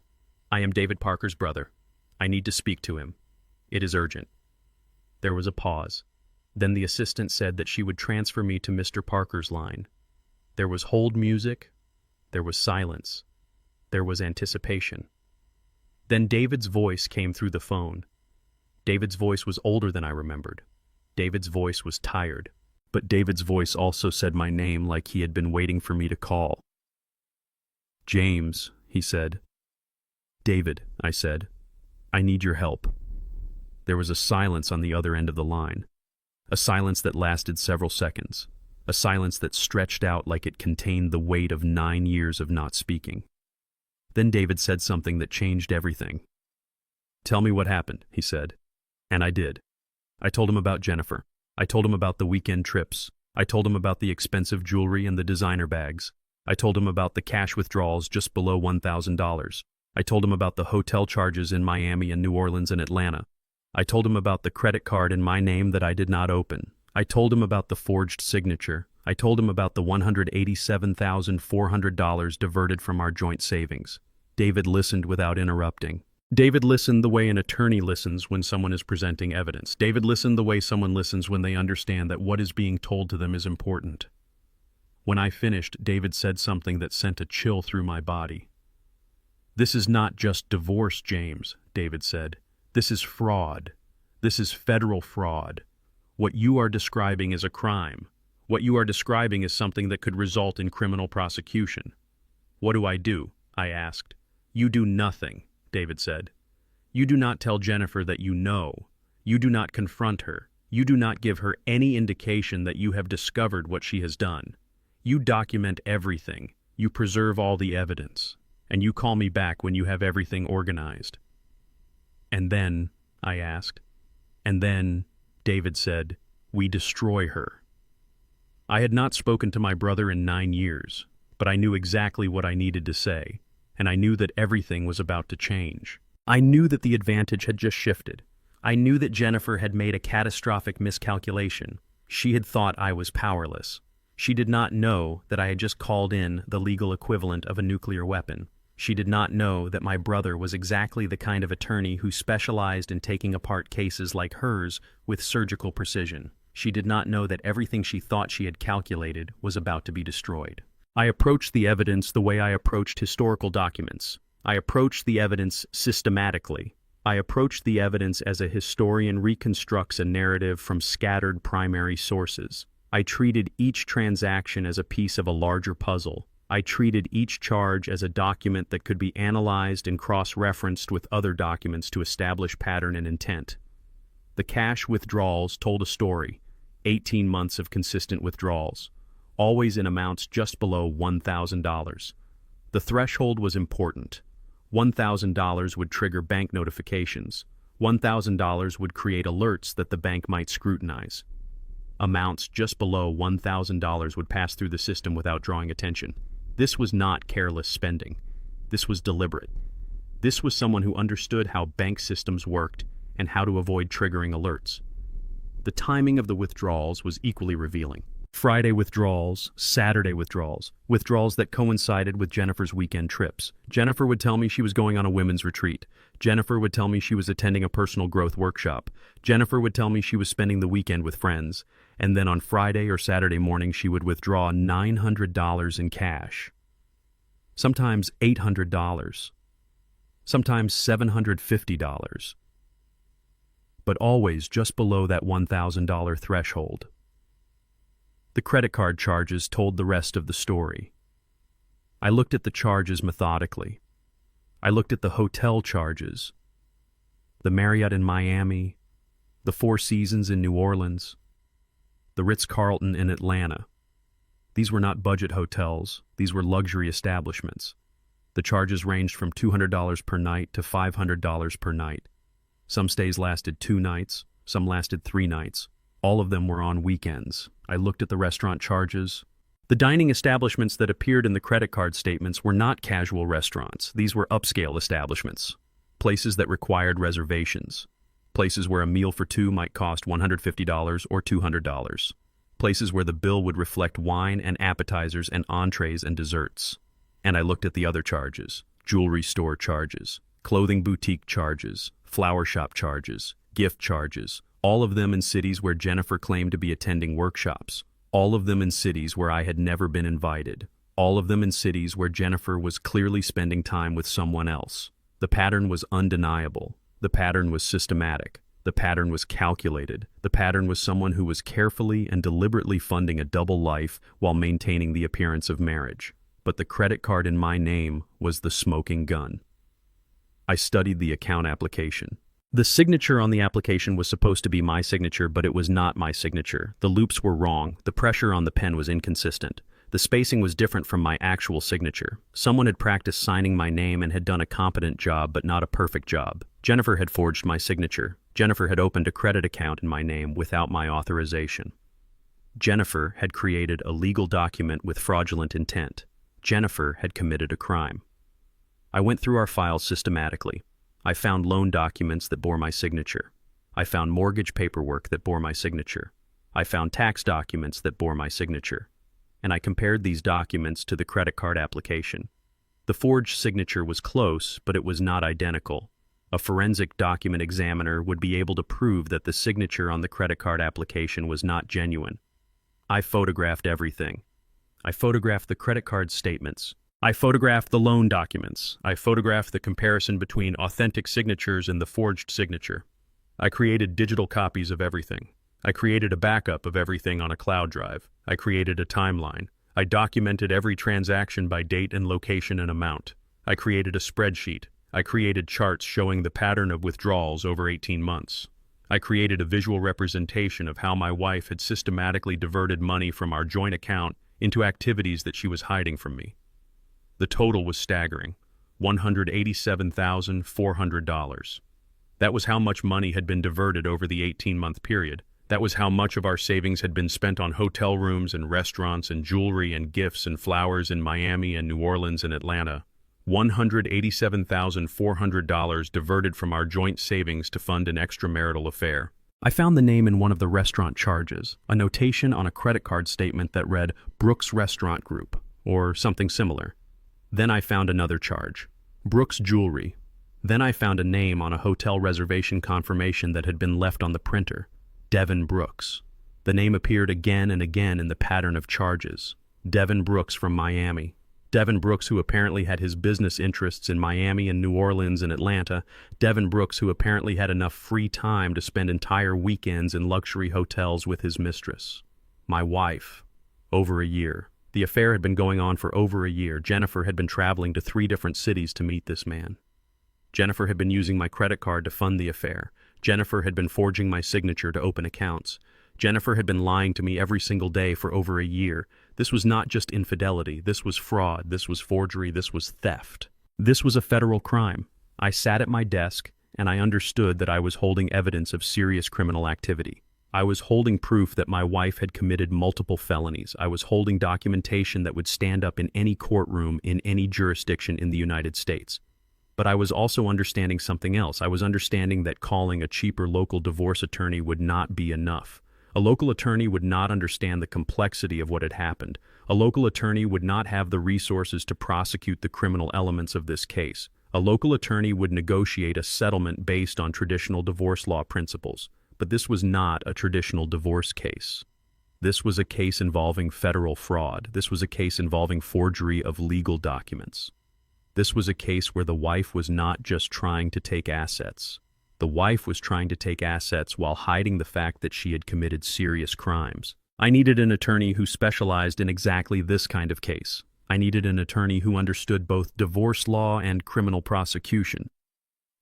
"I am David Parker's brother. I need to speak to him. It is urgent." There was a pause. Then the assistant said that she would transfer me to Mr. Parker's line. There was hold music. There was silence. There was anticipation. Then David's voice came through the phone. David's voice was older than I remembered. David's voice was tired. But David's voice also said my name like he had been waiting for me to call. "James," he said. "David," I said. "I need your help." There was a silence on the other end of the line. A silence that lasted several seconds. A silence that stretched out like it contained the weight of 9 years of not speaking. Then David said something that changed everything. "Tell me what happened," he said. And I did. I told him about Jennifer. I told him about the weekend trips. I told him about the expensive jewelry and the designer bags. I told him about the cash withdrawals just below $1,000. I told him about the hotel charges in Miami and New Orleans and Atlanta. I told him about the credit card in my name that I did not open. I told him about the forged signature. I told him about the $187,400 diverted from our joint savings. David listened without interrupting. David listened the way an attorney listens when someone is presenting evidence. David listened the way someone listens when they understand that what is being told to them is important. When I finished, David said something that sent a chill through my body. "This is not just divorce, James," David said. "This is fraud. This is federal fraud. What you are describing is a crime. What you are describing is something that could result in criminal prosecution." "What do I do?" I asked. "You do nothing," David said. "You do not tell Jennifer that you know. You do not confront her. You do not give her any indication that you have discovered what she has done. You document everything. You preserve all the evidence. And you call me back when you have everything organized." "And then," I asked. "And then," David said, "we destroy her." I had not spoken to my brother in 9 years, but I knew exactly what I needed to say, and I knew that everything was about to change. I knew that the advantage had just shifted. I knew that Jennifer had made a catastrophic miscalculation. She had thought I was powerless. She did not know that I had just called in the legal equivalent of a nuclear weapon. She did not know that my brother was exactly the kind of attorney who specialized in taking apart cases like hers with surgical precision. She did not know that everything she thought she had calculated was about to be destroyed. I approached the evidence the way I approached historical documents. I approached the evidence systematically. I approached the evidence as a historian reconstructs a narrative from scattered primary sources. I treated each transaction as a piece of a larger puzzle. I treated each charge as a document that could be analyzed and cross-referenced with other documents to establish pattern and intent. The cash withdrawals told a story, 18 months of consistent withdrawals, always in amounts just below $1,000. The threshold was important. $1,000 would trigger bank notifications. $1,000 would create alerts that the bank might scrutinize. Amounts just below $1,000 would pass through the system without drawing attention. This was not careless spending. This was deliberate. This was someone who understood how bank systems worked and how to avoid triggering alerts. The timing of the withdrawals was equally revealing. Friday withdrawals, Saturday withdrawals that coincided with Jennifer's weekend trips. Jennifer would tell me she was going on a women's retreat. Jennifer would tell me she was attending a personal growth workshop. Jennifer would tell me she was spending the weekend with friends. And then on Friday or Saturday morning, she would withdraw $900 in cash. Sometimes $800. Sometimes $750. But always just below that $1,000 threshold. The credit card charges told the rest of the story. I looked at the charges methodically. I looked at the hotel charges, the Marriott in Miami, the Four Seasons in New Orleans, the Ritz-Carlton in Atlanta. These were not budget hotels, these were luxury establishments. The charges ranged from $200 per night to $500 per night. Some stays lasted 2 nights, some lasted 3 nights. All of them were on weekends. I looked at the restaurant charges. The dining establishments that appeared in the credit card statements were not casual restaurants. These were upscale establishments, places that required reservations, places where a meal for 2 might cost $150 or $200, places where the bill would reflect wine and appetizers and entrees and desserts. And I looked at the other charges, jewelry store charges, clothing boutique charges, flower shop charges, gift charges, all of them in cities where Jennifer claimed to be attending workshops, all of them in cities where I had never been invited, all of them in cities where Jennifer was clearly spending time with someone else. The pattern was undeniable. The pattern was systematic. The pattern was calculated. The pattern was someone who was carefully and deliberately funding a double life while maintaining the appearance of marriage. But the credit card in my name was the smoking gun. I studied the account application. The signature on the application was supposed to be my signature, but it was not my signature. The loops were wrong. The pressure on the pen was inconsistent. The spacing was different from my actual signature. Someone had practiced signing my name and had done a competent job, but not a perfect job. Jennifer had forged my signature. Jennifer had opened a credit account in my name without my authorization. Jennifer had created a legal document with fraudulent intent. Jennifer had committed a crime. I went through our files systematically. I found loan documents that bore my signature. I found mortgage paperwork that bore my signature. I found tax documents that bore my signature. And I compared these documents to the credit card application. The forged signature was close, but it was not identical. A forensic document examiner would be able to prove that the signature on the credit card application was not genuine. I photographed everything. I photographed the credit card statements. I photographed the loan documents. I photographed the comparison between authentic signatures and the forged signature. I created digital copies of everything. I created a backup of everything on a cloud drive. I created a timeline. I documented every transaction by date and location and amount. I created a spreadsheet. I created charts showing the pattern of withdrawals over 18 months. I created a visual representation of how my wife had systematically diverted money from our joint account into activities that she was hiding from me. The total was staggering, $187,400. That was how much money had been diverted over the 18-month period. That was how much of our savings had been spent on hotel rooms and restaurants and jewelry and gifts and flowers in Miami and New Orleans and Atlanta. $187,400 diverted from our joint savings to fund an extramarital affair. I found the name in one of the restaurant charges, a notation on a credit card statement that read Brooks Restaurant Group, or something similar. Then I found another charge, Brooks Jewelry. Then I found a name on a hotel reservation confirmation that had been left on the printer, Devin Brooks. The name appeared again and again in the pattern of charges, Devin Brooks from Miami. Devin Brooks, who apparently had his business interests in Miami and New Orleans and Atlanta. Devin Brooks, who apparently had enough free time to spend entire weekends in luxury hotels with his mistress. My wife. Over a year. The affair had been going on for over a year. Jennifer had been traveling to 3 different cities to meet this man. Jennifer had been using my credit card to fund the affair. Jennifer had been forging my signature to open accounts. Jennifer had been lying to me every single day for over a year. This was not just infidelity. This was fraud. This was forgery. This was theft. This was a federal crime. I sat at my desk, and I understood that I was holding evidence of serious criminal activity. I was holding proof that my wife had committed multiple felonies. I was holding documentation that would stand up in any courtroom in any jurisdiction in the United States. But I was also understanding something else. I was understanding that calling a cheaper local divorce attorney would not be enough. A local attorney would not understand the complexity of what had happened. A local attorney would not have the resources to prosecute the criminal elements of this case. A local attorney would negotiate a settlement based on traditional divorce law principles. But this was not a traditional divorce case. This was a case involving federal fraud. This was a case involving forgery of legal documents. This was a case where the wife was not just trying to take assets. The wife was trying to take assets while hiding the fact that she had committed serious crimes. I needed an attorney who specialized in exactly this kind of case. I needed an attorney who understood both divorce law and criminal prosecution.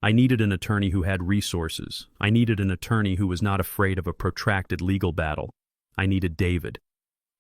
I needed an attorney who had resources. I needed an attorney who was not afraid of a protracted legal battle. I needed David.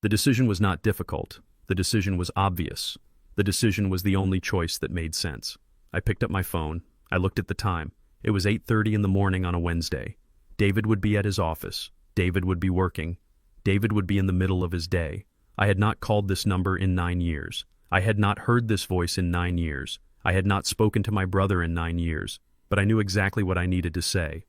The decision was not difficult. The decision was obvious. The decision was the only choice that made sense. I picked up my phone. I looked at the time. It was 8:30 in the morning on a Wednesday. David would be at his office. David would be working. David would be in the middle of his day. I had not called this number in 9 years. I had not heard this voice in 9 years. I had not spoken to my brother in 9 years. But I knew exactly what I needed to say.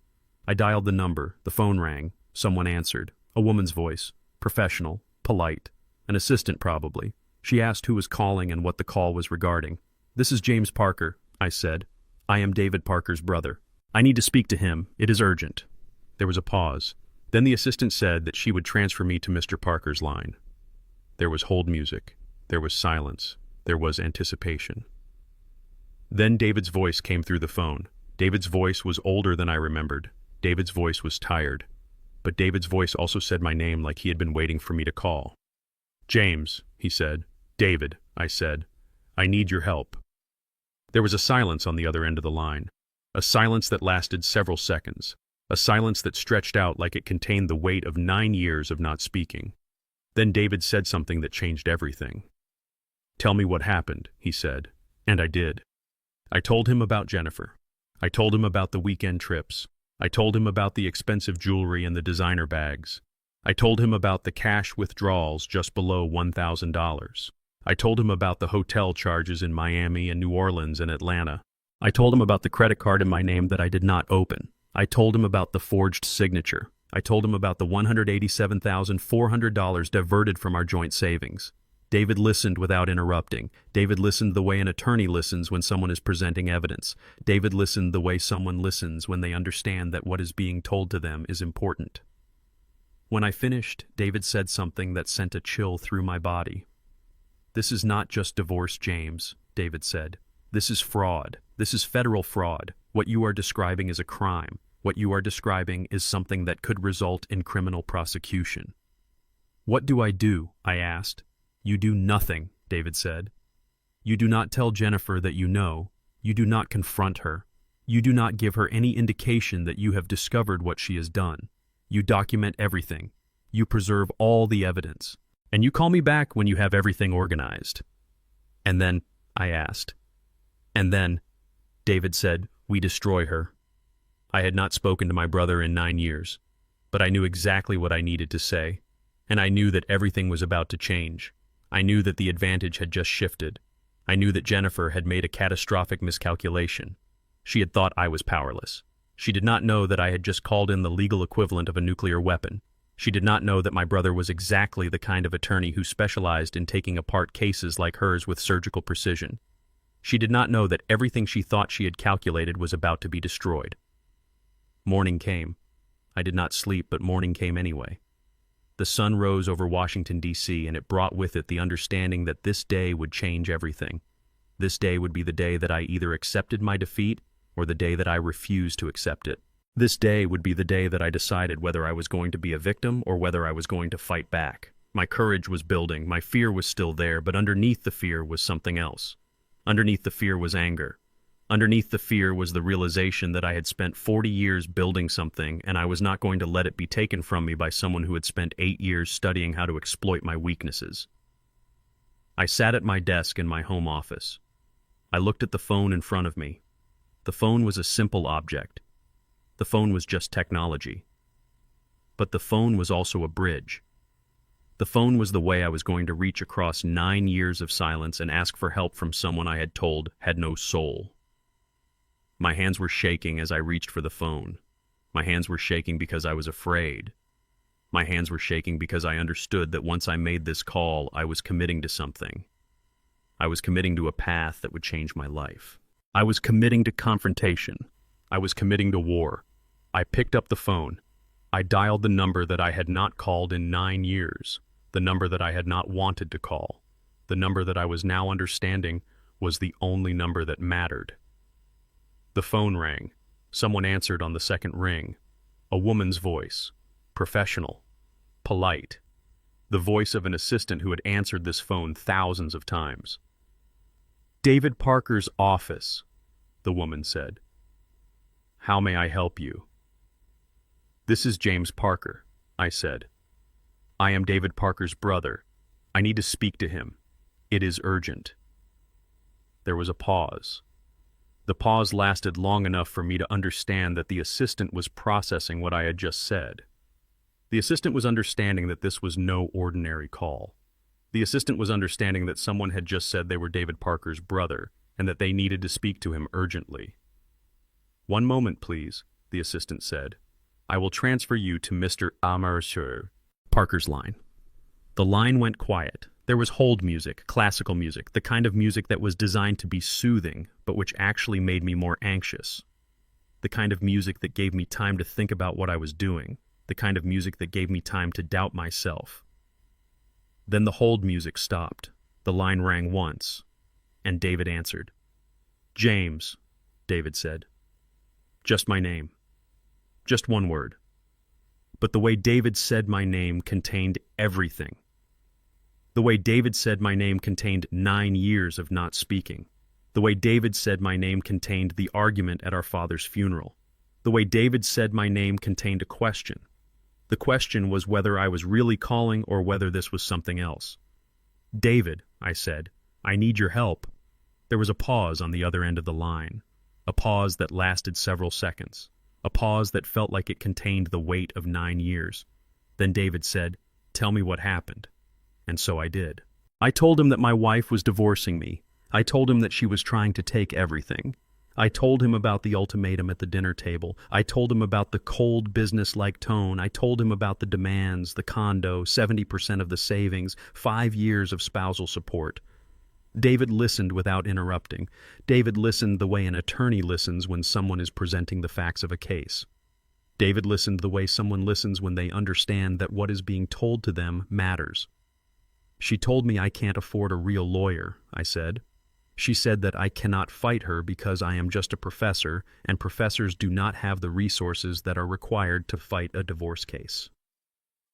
I dialed the number. The phone rang. Someone answered. A woman's voice. Professional. Polite. An assistant probably. She asked who was calling and what the call was regarding. "This is James Parker," I said. "I am David Parker's brother. I need to speak to him. It is urgent." There was a pause. Then the assistant said that she would transfer me to Mr. Parker's line. There was hold music. There was silence. There was anticipation. Then David's voice came through the phone. David's voice was older than I remembered. David's voice was tired. But David's voice also said my name like he had been waiting for me to call. "James," he said. "David," I said. "I need your help." There was a silence on the other end of the line. A silence that lasted several seconds. A silence that stretched out like it contained the weight of 9 years of not speaking. Then David said something that changed everything. "Tell me what happened," he said. And I did. I told him about Jennifer. I told him about the weekend trips. I told him about the expensive jewelry and the designer bags. I told him about the cash withdrawals just below $1,000. I told him about the hotel charges in Miami and New Orleans and Atlanta. I told him about the credit card in my name that I did not open. I told him about the forged signature. I told him about the $187,400 diverted from our joint savings. David listened without interrupting. David listened the way an attorney listens when someone is presenting evidence. David listened the way someone listens when they understand that what is being told to them is important. When I finished, David said something that sent a chill through my body. "This is not just divorce, James," David said. "This is fraud. This is federal fraud. What you are describing is a crime. What you are describing is something that could result in criminal prosecution." "What do I do?" I asked. "You do nothing," David said. "You do not tell Jennifer that you know. You do not confront her. You do not give her any indication that you have discovered what she has done. You document everything. You preserve all the evidence. And you call me back when you have everything organized." "And then," I asked. "And then," David said, "we destroy her." I had not spoken to my brother in 9 years, but I knew exactly what I needed to say, and I knew that everything was about to change. I knew that the advantage had just shifted. I knew that Jennifer had made a catastrophic miscalculation. She had thought I was powerless. She did not know that I had just called in the legal equivalent of a nuclear weapon. She did not know that my brother was exactly the kind of attorney who specialized in taking apart cases like hers with surgical precision. She did not know that everything she thought she had calculated was about to be destroyed. Morning came. I did not sleep, but morning came anyway. The sun rose over Washington, D.C., and it brought with it the understanding that this day would change everything. This day would be the day that I either accepted my defeat or the day that I refused to accept it. This day would be the day that I decided whether I was going to be a victim or whether I was going to fight back. My courage was building, my fear was still there, but underneath the fear was something else. Underneath the fear was anger. Underneath the fear was the realization that I had spent 40 years building something, and I was not going to let it be taken from me by someone who had spent 8 years studying how to exploit my weaknesses. I sat at my desk in my home office. I looked at the phone in front of me. The phone was a simple object. The phone was just technology. But the phone was also a bridge. The phone was the way I was going to reach across 9 years of silence and ask for help from someone I had told had no soul. My hands were shaking as I reached for the phone. My hands were shaking because I was afraid. My hands were shaking because I understood that once I made this call, I was committing to something. I was committing to a path that would change my life. I was committing to confrontation. I was committing to war. I picked up the phone. I dialed the number that I had not called in 9 years, the number that I had not wanted to call, the number that I was now understanding was the only number that mattered. The phone rang. Someone answered on the second ring. A woman's voice, professional, polite, the voice of an assistant who had answered this phone thousands of times. "David Parker's office," the woman said. "How may I help you?" "This is James Parker," I said. "I am David Parker's brother. I need to speak to him. It is urgent." There was a pause. The pause lasted long enough for me to understand that the assistant was processing what I had just said. The assistant was understanding that this was no ordinary call. The assistant was understanding that someone had just said they were David Parker's brother and that they needed to speak to him urgently. "One moment, please," the assistant said. "I will transfer you to Mr. Amersher." Parker's line. The line went quiet. There was hold music, classical music, the kind of music that was designed to be soothing, but which actually made me more anxious. The kind of music that gave me time to think about what I was doing, the kind of music that gave me time to doubt myself. Then the hold music stopped. The line rang once, and David answered. "James," David said. "Just my name. Just one word." But the way David said my name contained everything. The way David said my name contained 9 years of not speaking. The way David said my name contained the argument at our father's funeral. The way David said my name contained a question. The question was whether I was really calling or whether this was something else. "David," I said, "I need your help." There was a pause on the other end of the line, a pause that lasted several seconds, a pause that felt like it contained the weight of 9 years. Then David said, "Tell me what happened." And so I did. I told him that my wife was divorcing me. I told him that she was trying to take everything. I told him about the ultimatum at the dinner table. I told him about the cold business-like tone. I told him about the demands, the condo, 70% of the savings, 5 years of spousal support. David listened without interrupting. David listened the way an attorney listens when someone is presenting the facts of a case. David listened the way someone listens when they understand that what is being told to them matters. "She told me I can't afford a real lawyer," I said. "She said that I cannot fight her because I am just a professor, and professors do not have the resources that are required to fight a divorce case."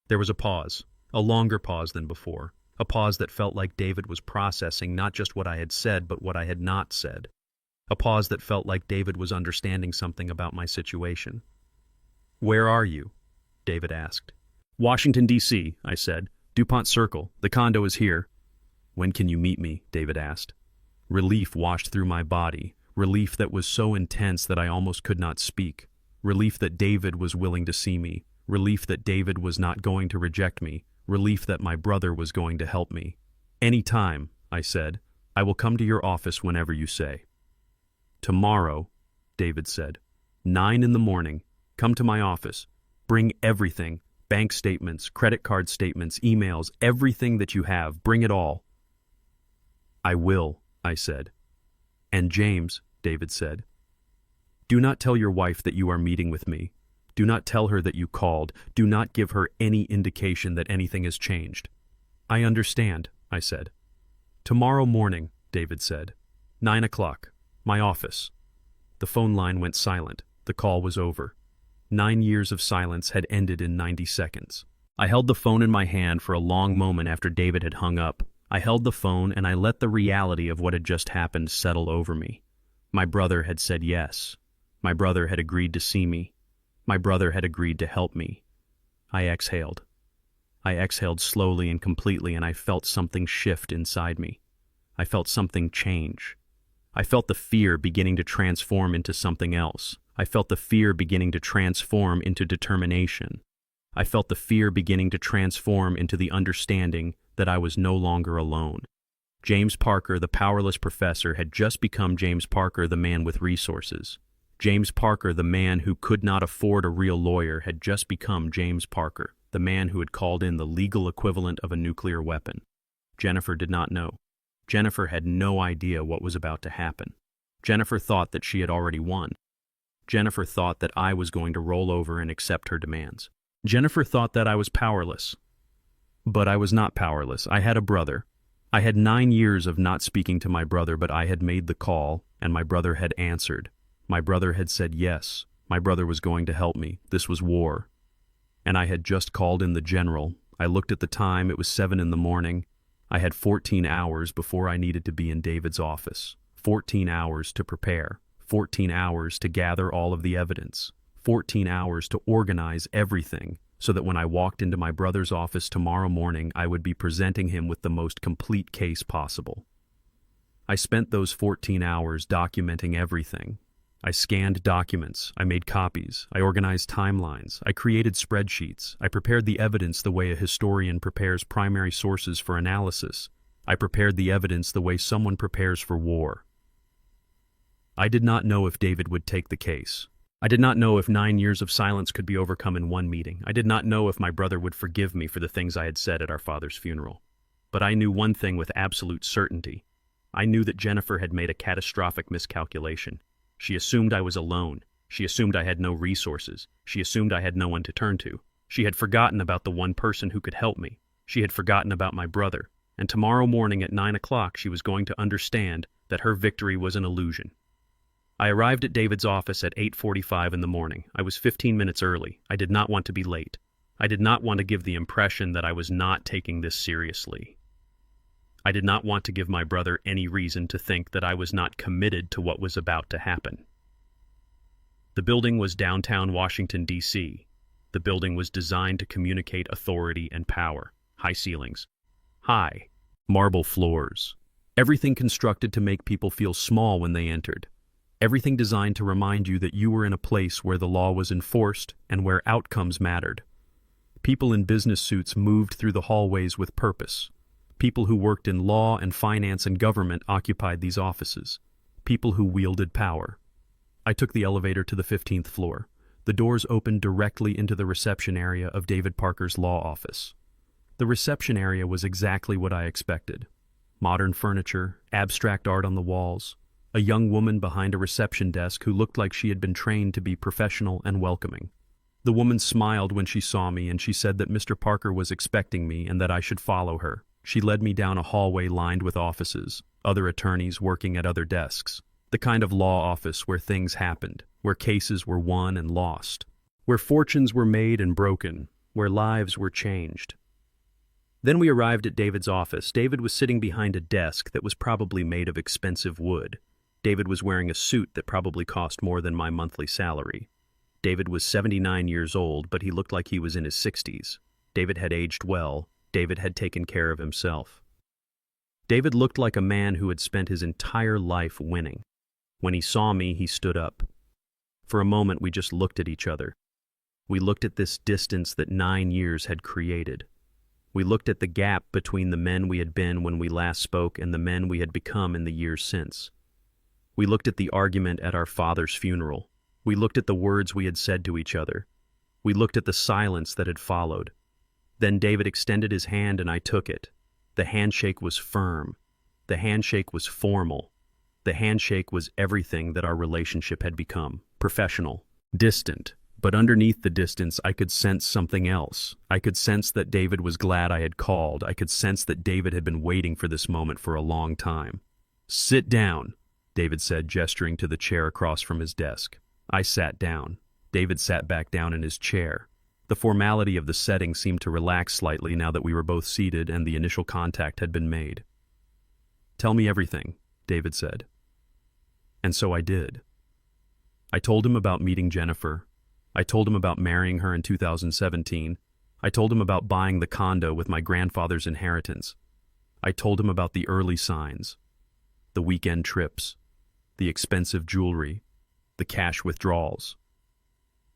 There was a pause, a longer pause than before, a pause that felt like David was processing not just what I had said, but what I had not said. A pause that felt like David was understanding something about my situation. "Where are you?" David asked. "Washington, D.C., I said. "DuPont Circle. The condo is here." "When can you meet me?" David asked. Relief washed through my body, relief that was so intense that I almost could not speak, relief that David was willing to see me, relief that David was not going to reject me, relief that my brother was going to help me. "Any time," I said. "I will come to your office whenever you say." "Tomorrow," David said. 9 in the morning. Come to my office. Bring everything. Bank statements, credit card statements, emails, everything that you have. Bring it all." "I will," I said. "And James," David said, "do not tell your wife that you are meeting with me. Do not tell her that you called. Do not give her any indication that anything has changed." "I understand," I said. "Tomorrow morning," David said. 9 o'clock. My office. The phone line went silent. The call was over. 9 years of silence had ended in 90 seconds. I held the phone in my hand for a long moment after David had hung up. I held the phone and I let the reality of what had just happened settle over me. My brother had said yes. My brother had agreed to see me. My brother had agreed to help me. I exhaled. I exhaled slowly and completely, and I felt something shift inside me. I felt something change. I felt the fear beginning to transform into something else. I felt the fear beginning to transform into determination. I felt the fear beginning to transform into the understanding that I was no longer alone. James Parker, the powerless professor, had just become James Parker, the man with resources. James Parker, the man who could not afford a real lawyer, had just become James Parker, the man who had called in the legal equivalent of a nuclear weapon. Jennifer did not know. Jennifer had no idea what was about to happen. Jennifer thought that she had already won. Jennifer thought that I was going to roll over and accept her demands. Jennifer thought that I was powerless. But I was not powerless. I had a brother. I had 9 years of not speaking to my brother, but I had made the call, and my brother had answered. My brother had said yes. My brother was going to help me. This was war. And I had just called in the general. I looked at the time. It was 7 in the morning. I had 14 hours before I needed to be in David's office. 14 hours to prepare. 14 hours to gather all of the evidence. 14 hours to organize everything, so that when I walked into my brother's office tomorrow morning, I would be presenting him with the most complete case possible. I spent those 14 hours documenting everything. I scanned documents, I made copies, I organized timelines, I created spreadsheets, I prepared the evidence the way a historian prepares primary sources for analysis. I prepared the evidence the way someone prepares for war. I did not know if David would take the case. I did not know if 9 years of silence could be overcome in one meeting. I did not know if my brother would forgive me for the things I had said at our father's funeral. But I knew one thing with absolute certainty. I knew that Jennifer had made a catastrophic miscalculation. She assumed I was alone. She assumed I had no resources. She assumed I had no one to turn to. She had forgotten about the one person who could help me. She had forgotten about my brother. And tomorrow morning at 9 o'clock she was going to understand that her victory was an illusion. I arrived at David's office at 8:45 in the morning. I was 15 minutes early. I did not want to be late. I did not want to give the impression that I was not taking this seriously. I did not want to give my brother any reason to think that I was not committed to what was about to happen. The building was downtown Washington, D.C. The building was designed to communicate authority and power. High ceilings. High. Marble floors. Everything constructed to make people feel small when they entered. Everything designed to remind you that you were in a place where the law was enforced and where outcomes mattered. People in business suits moved through the hallways with purpose. People who worked in law and finance and government occupied these offices. People who wielded power. I took the elevator to the 15th floor. The doors opened directly into the reception area of David Parker's law office. The reception area was exactly what I expected. Modern furniture, abstract art on the walls, a young woman behind a reception desk who looked like she had been trained to be professional and welcoming. The woman smiled when she saw me, and she said that Mr. Parker was expecting me and that I should follow her. She led me down a hallway lined with offices, other attorneys working at other desks. The kind of law office where things happened, where cases were won and lost, where fortunes were made and broken, where lives were changed. Then we arrived at David's office. David was sitting behind a desk that was probably made of expensive wood. David was wearing a suit that probably cost more than my monthly salary. David was 79 years old, but he looked like he was in his 60s. David had aged well. David had taken care of himself. David looked like a man who had spent his entire life winning. When he saw me, he stood up. For a moment, we just looked at each other. We looked at this distance that 9 years had created. We looked at the gap between the men we had been when we last spoke and the men we had become in the years since. We looked at the argument at our father's funeral. We looked at the words we had said to each other. We looked at the silence that had followed. Then David extended his hand and I took it. The handshake was firm. The handshake was formal. The handshake was everything that our relationship had become. Professional, distant. But underneath the distance, I could sense something else. I could sense that David was glad I had called. I could sense that David had been waiting for this moment for a long time. "Sit down," David said, gesturing to the chair across from his desk. I sat down. David sat back down in his chair. The formality of the setting seemed to relax slightly now that we were both seated and the initial contact had been made. "Tell me everything," David said. And so I did. I told him about meeting Jennifer. I told him about marrying her in 2017. I told him about buying the condo with my grandfather's inheritance. I told him about the early signs, the weekend trips, the expensive jewelry, the cash withdrawals.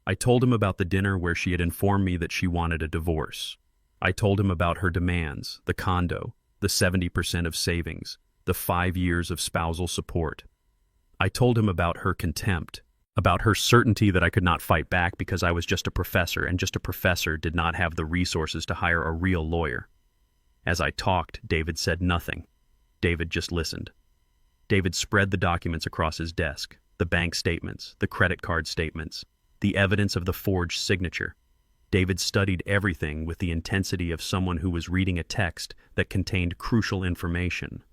I told him about the dinner where she had informed me that she wanted a divorce. I told him about her demands, the condo, the 70% of savings, the 5 years of spousal support. I told him about her contempt, About her certainty that I could not fight back because I was just a professor, and just a professor did not have the resources to hire a real lawyer. As I talked, David said nothing. David just listened. David spread the documents across his desk, the bank statements, the credit card statements, the evidence of the forged signature. David studied everything with the intensity of someone who was reading a text that contained crucial information.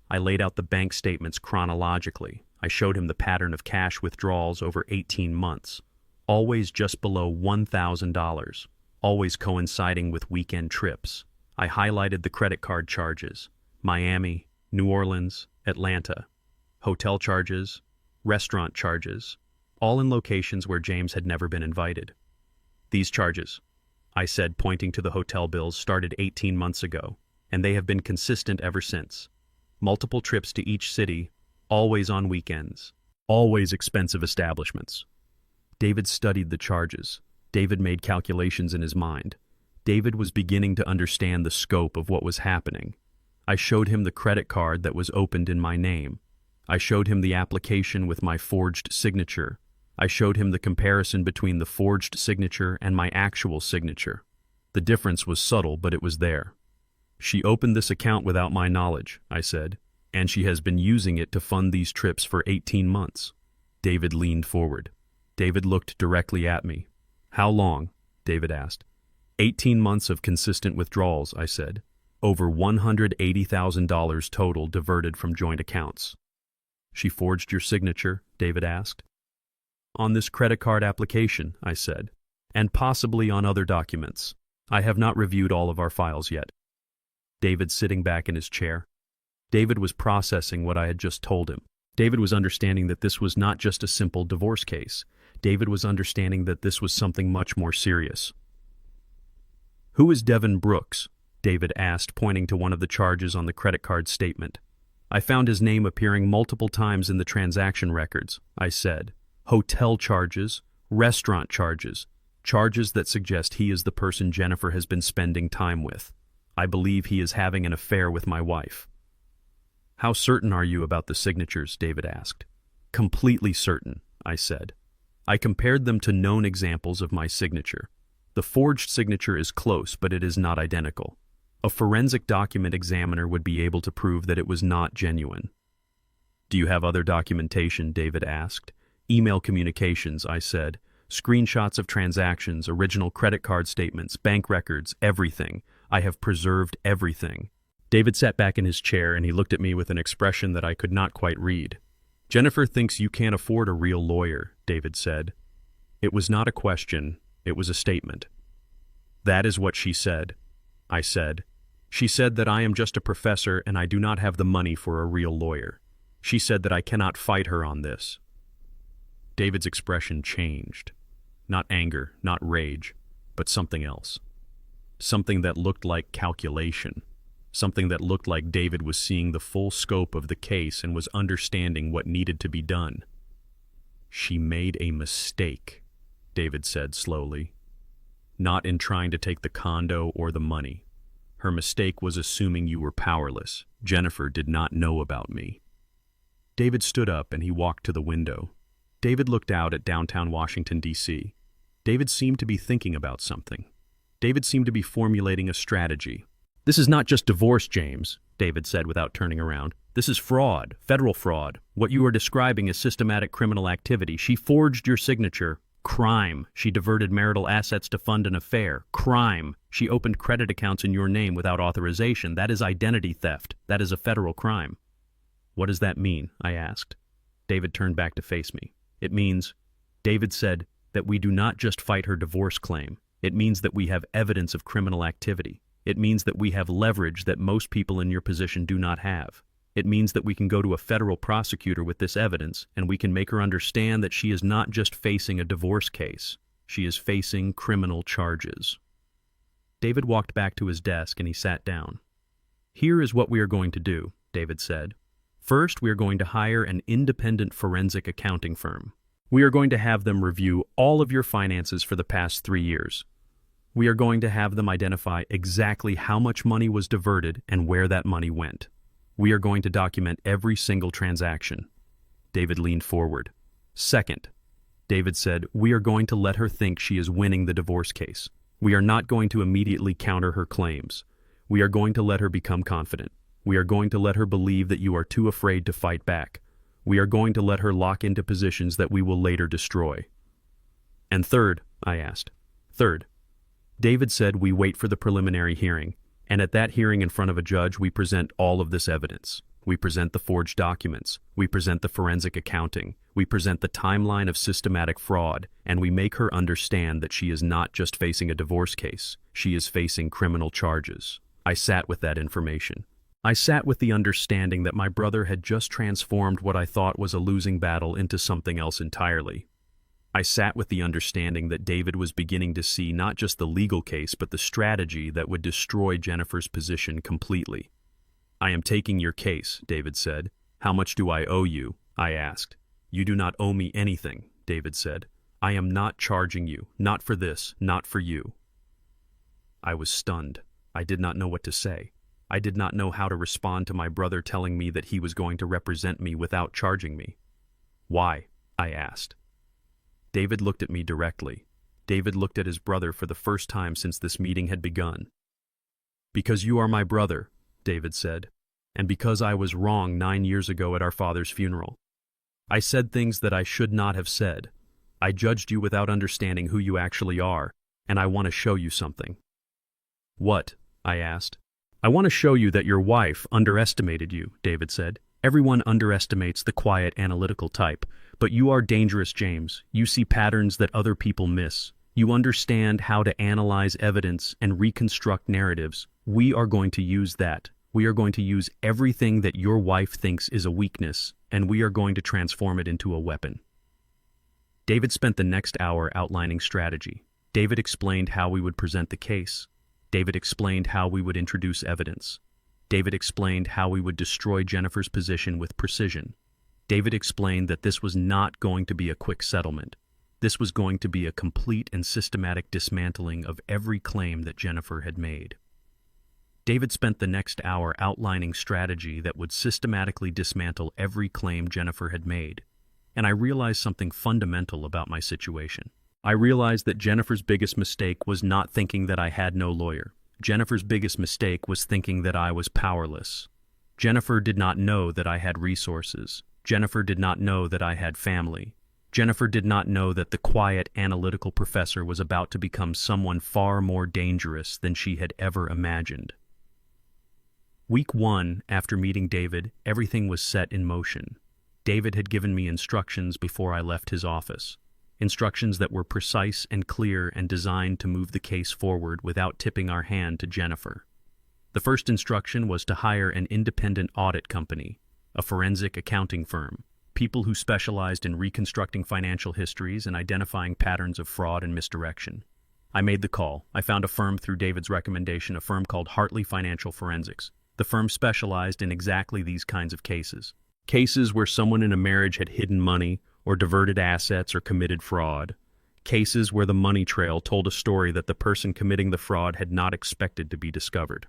I laid out the bank statements chronologically. I showed him the pattern of cash withdrawals over 18 months, always just below $1,000, always coinciding with weekend trips. I highlighted the credit card charges: Miami, New Orleans, Atlanta, hotel charges, restaurant charges, all in locations where James had never been invited. These charges, I said, pointing to the hotel bills, started 18 months ago, and they have been consistent ever since. Multiple trips to each city, always on weekends, always expensive establishments. David studied the charges. David made calculations in his mind. David was beginning to understand the scope of what was happening. I showed him the credit card that was opened in my name. I showed him the application with my forged signature. I showed him the comparison between the forged signature and my actual signature. The difference was subtle, but it was there. She opened this account without my knowledge, I said, and she has been using it to fund these trips for 18 months. David leaned forward. David looked directly at me. How long? David asked. 18 months of consistent withdrawals, I said. Over $180,000 total diverted from joint accounts. She forged your signature? David asked. On this credit card application, I said, and possibly on other documents. I have not reviewed all of our files yet. David sitting back in his chair. David was processing what I had just told him. David was understanding that this was not just a simple divorce case. David was understanding that this was something much more serious. Who is Devin Brooks? David asked, pointing to one of the charges on the credit card statement. I found his name appearing multiple times in the transaction records, I said. Hotel charges, restaurant charges, charges that suggest he is the person Jennifer has been spending time with. I believe he is having an affair with my wife. How certain are you about the signatures? David asked. Completely certain, I said. I compared them to known examples of my signature. The forged signature is close, but it is not identical. A forensic document examiner would be able to prove that it was not genuine. Do you have other documentation? David asked. Email communications, I said. Screenshots of transactions, original credit card statements, bank records, everything. I have preserved everything. David sat back in his chair and he looked at me with an expression that I could not quite read. Jennifer thinks you can't afford a real lawyer, David said. It was not a question, it was a statement. That is what she said, I said. She said that I am just a professor and I do not have the money for a real lawyer. She said that I cannot fight her on this. David's expression changed. Not anger, not rage, but something else. Something that looked like calculation. Something that looked like David was seeing the full scope of the case and was understanding what needed to be done. She made a mistake, David said slowly. Not in trying to take the condo or the money. Her mistake was assuming you were powerless. Jennifer did not know about me. David stood up and he walked to the window. David looked out at downtown Washington, D.C. David seemed to be thinking about something. David seemed to be formulating a strategy. This is not just divorce, James, David said without turning around. This is fraud, federal fraud. What you are describing is systematic criminal activity. She forged your signature. Crime. She diverted marital assets to fund an affair. Crime. She opened credit accounts in your name without authorization. That is identity theft. That is a federal crime. What does that mean? I asked. David turned back to face me. It means, David said, that we do not just fight her divorce claim. It means that we have evidence of criminal activity. It means that we have leverage that most people in your position do not have. It means that we can go to a federal prosecutor with this evidence, and we can make her understand that she is not just facing a divorce case. She is facing criminal charges. David walked back to his desk and he sat down. Here is what we are going to do, David said. First, we are going to hire an independent forensic accounting firm. We are going to have them review all of your finances for the past 3 years. We are going to have them identify exactly how much money was diverted and where that money went. We are going to document every single transaction. David leaned forward. Second, David said, "We are going to let her think she is winning the divorce case. We are not going to immediately counter her claims. We are going to let her become confident. We are going to let her believe that you are too afraid to fight back. We are going to let her lock into positions that we will later destroy." "And third?" I asked. "Third." David said, "We wait for the preliminary hearing, and at that hearing in front of a judge we present all of this evidence. We present the forged documents, we present the forensic accounting, we present the timeline of systematic fraud, and we make her understand that she is not just facing a divorce case, she is facing criminal charges." I sat with that information. I sat with the understanding that my brother had just transformed what I thought was a losing battle into something else entirely. I sat with the understanding that David was beginning to see not just the legal case but the strategy that would destroy Jennifer's position completely. "I am taking your case," David said. "How much do I owe you?" I asked. "You do not owe me anything," David said. "I am not charging you, not for this, not for you." I was stunned. I did not know what to say. I did not know how to respond to my brother telling me that he was going to represent me without charging me. "Why?" I asked. David looked at me directly. David looked at his brother for the first time since this meeting had begun. "Because you are my brother," David said, "and because I was wrong 9 years ago at our father's funeral. I said things that I should not have said. I judged you without understanding who you actually are, and I want to show you something." "What?" I asked. "I want to show you that your wife underestimated you," David said. "Everyone underestimates the quiet, analytical type, but you are dangerous, James. You see patterns that other people miss. You understand how to analyze evidence and reconstruct narratives. We are going to use that. We are going to use everything that your wife thinks is a weakness, and we are going to transform it into a weapon." David spent the next hour outlining strategy. David explained how we would present the case. David explained how we would introduce evidence. David explained how we would destroy Jennifer's position with precision. David explained that this was not going to be a quick settlement. This was going to be a complete and systematic dismantling of every claim that Jennifer had made. David spent the next hour outlining strategy that would systematically dismantle every claim Jennifer had made. And I realized something fundamental about my situation. I realized that Jennifer's biggest mistake was not thinking that I had no lawyer. Jennifer's biggest mistake was thinking that I was powerless. Jennifer did not know that I had resources. Jennifer did not know that I had family. Jennifer did not know that the quiet, analytical professor was about to become someone far more dangerous than she had ever imagined. Week 1, after meeting David, everything was set in motion. David had given me instructions before I left his office. Instructions that were precise and clear and designed to move the case forward without tipping our hand to Jennifer. The first instruction was to hire an independent audit company, a forensic accounting firm, people who specialized in reconstructing financial histories and identifying patterns of fraud and misdirection. I made the call. I found a firm through David's recommendation, a firm called Hartley Financial Forensics. The firm specialized in exactly these kinds of cases. Cases where someone in a marriage had hidden money, or diverted assets, or committed fraud. Cases where the money trail told a story that the person committing the fraud had not expected to be discovered.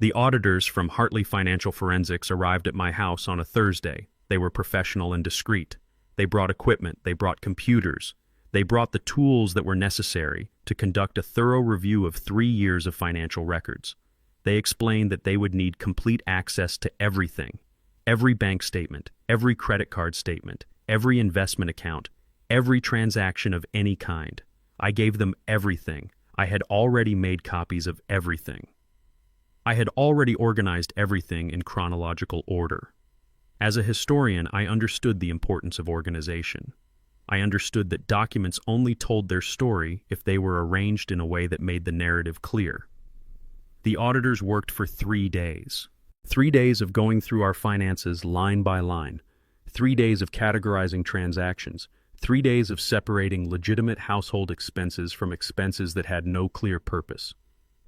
The auditors from Hartley Financial Forensics arrived at my house on a Thursday. They were professional and discreet. They brought equipment, they brought computers. They brought the tools that were necessary to conduct a thorough review of 3 years of financial records. They explained that they would need complete access to everything. Every bank statement, every credit card statement, every investment account, every transaction of any kind. I gave them everything. I had already made copies of everything. I had already organized everything in chronological order. As a historian, I understood the importance of organization. I understood that documents only told their story if they were arranged in a way that made the narrative clear. The auditors worked for 3 days. 3 days of going through our finances line by line, 3 days of categorizing transactions, 3 days of separating legitimate household expenses from expenses that had no clear purpose,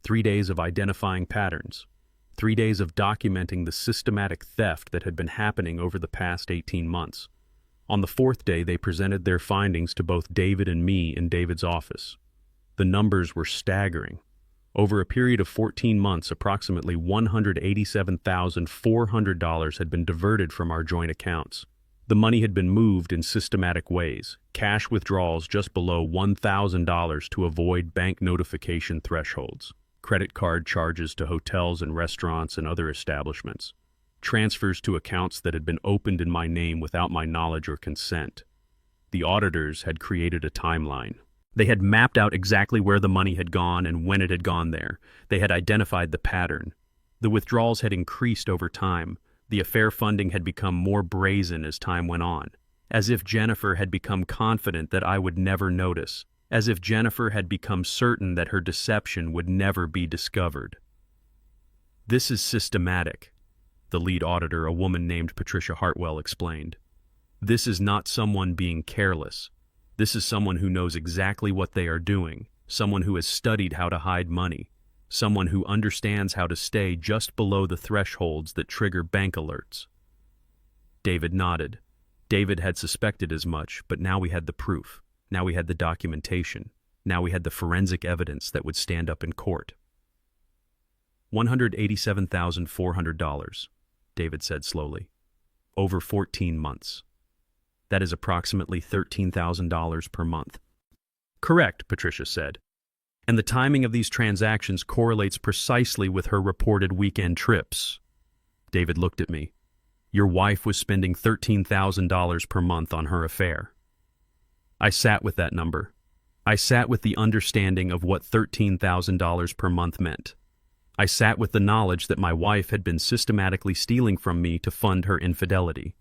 3 days of identifying patterns, 3 days of documenting the systematic theft that had been happening over the past 18 months. On the 4th day, they presented their findings to both David and me in David's office. The numbers were staggering. Over a period of 14 months, approximately $187,400 had been diverted from our joint accounts. The money had been moved in systematic ways, cash withdrawals just below $1,000 to avoid bank notification thresholds, credit card charges to hotels and restaurants and other establishments, transfers to accounts that had been opened in my name without my knowledge or consent. The auditors had created a timeline. They had mapped out exactly where the money had gone and when it had gone there. They had identified the pattern. The withdrawals had increased over time. The affair funding had become more brazen as time went on, as if Jennifer had become confident that I would never notice, as if Jennifer had become certain that her deception would never be discovered. "This is systematic," the lead auditor, a woman named Patricia Hartwell, explained. "This is not someone being careless. This is someone who knows exactly what they are doing, someone who has studied how to hide money, someone who understands how to stay just below the thresholds that trigger bank alerts." David nodded. David had suspected as much, but now we had the proof. Now we had the documentation. Now we had the forensic evidence that would stand up in court. $187,400, David said slowly. Over 14 months. That is approximately $13,000 per month. "Correct," Patricia said. "And the timing of these transactions correlates precisely with her reported weekend trips." David looked at me. "Your wife was spending $13,000 per month on her affair." I sat with that number. I sat with the understanding of what $13,000 per month meant. I sat with the knowledge that my wife had been systematically stealing from me to fund her infidelity.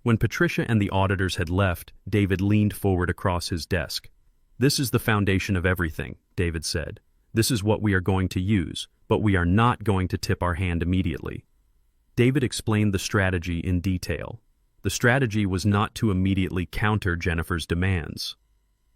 When Patricia and the auditors had left, David leaned forward across his desk. "This is the foundation of everything," David said. "This is what we are going to use, but we are not going to tip our hand immediately." David explained the strategy in detail. The strategy was not to immediately counter Jennifer's demands.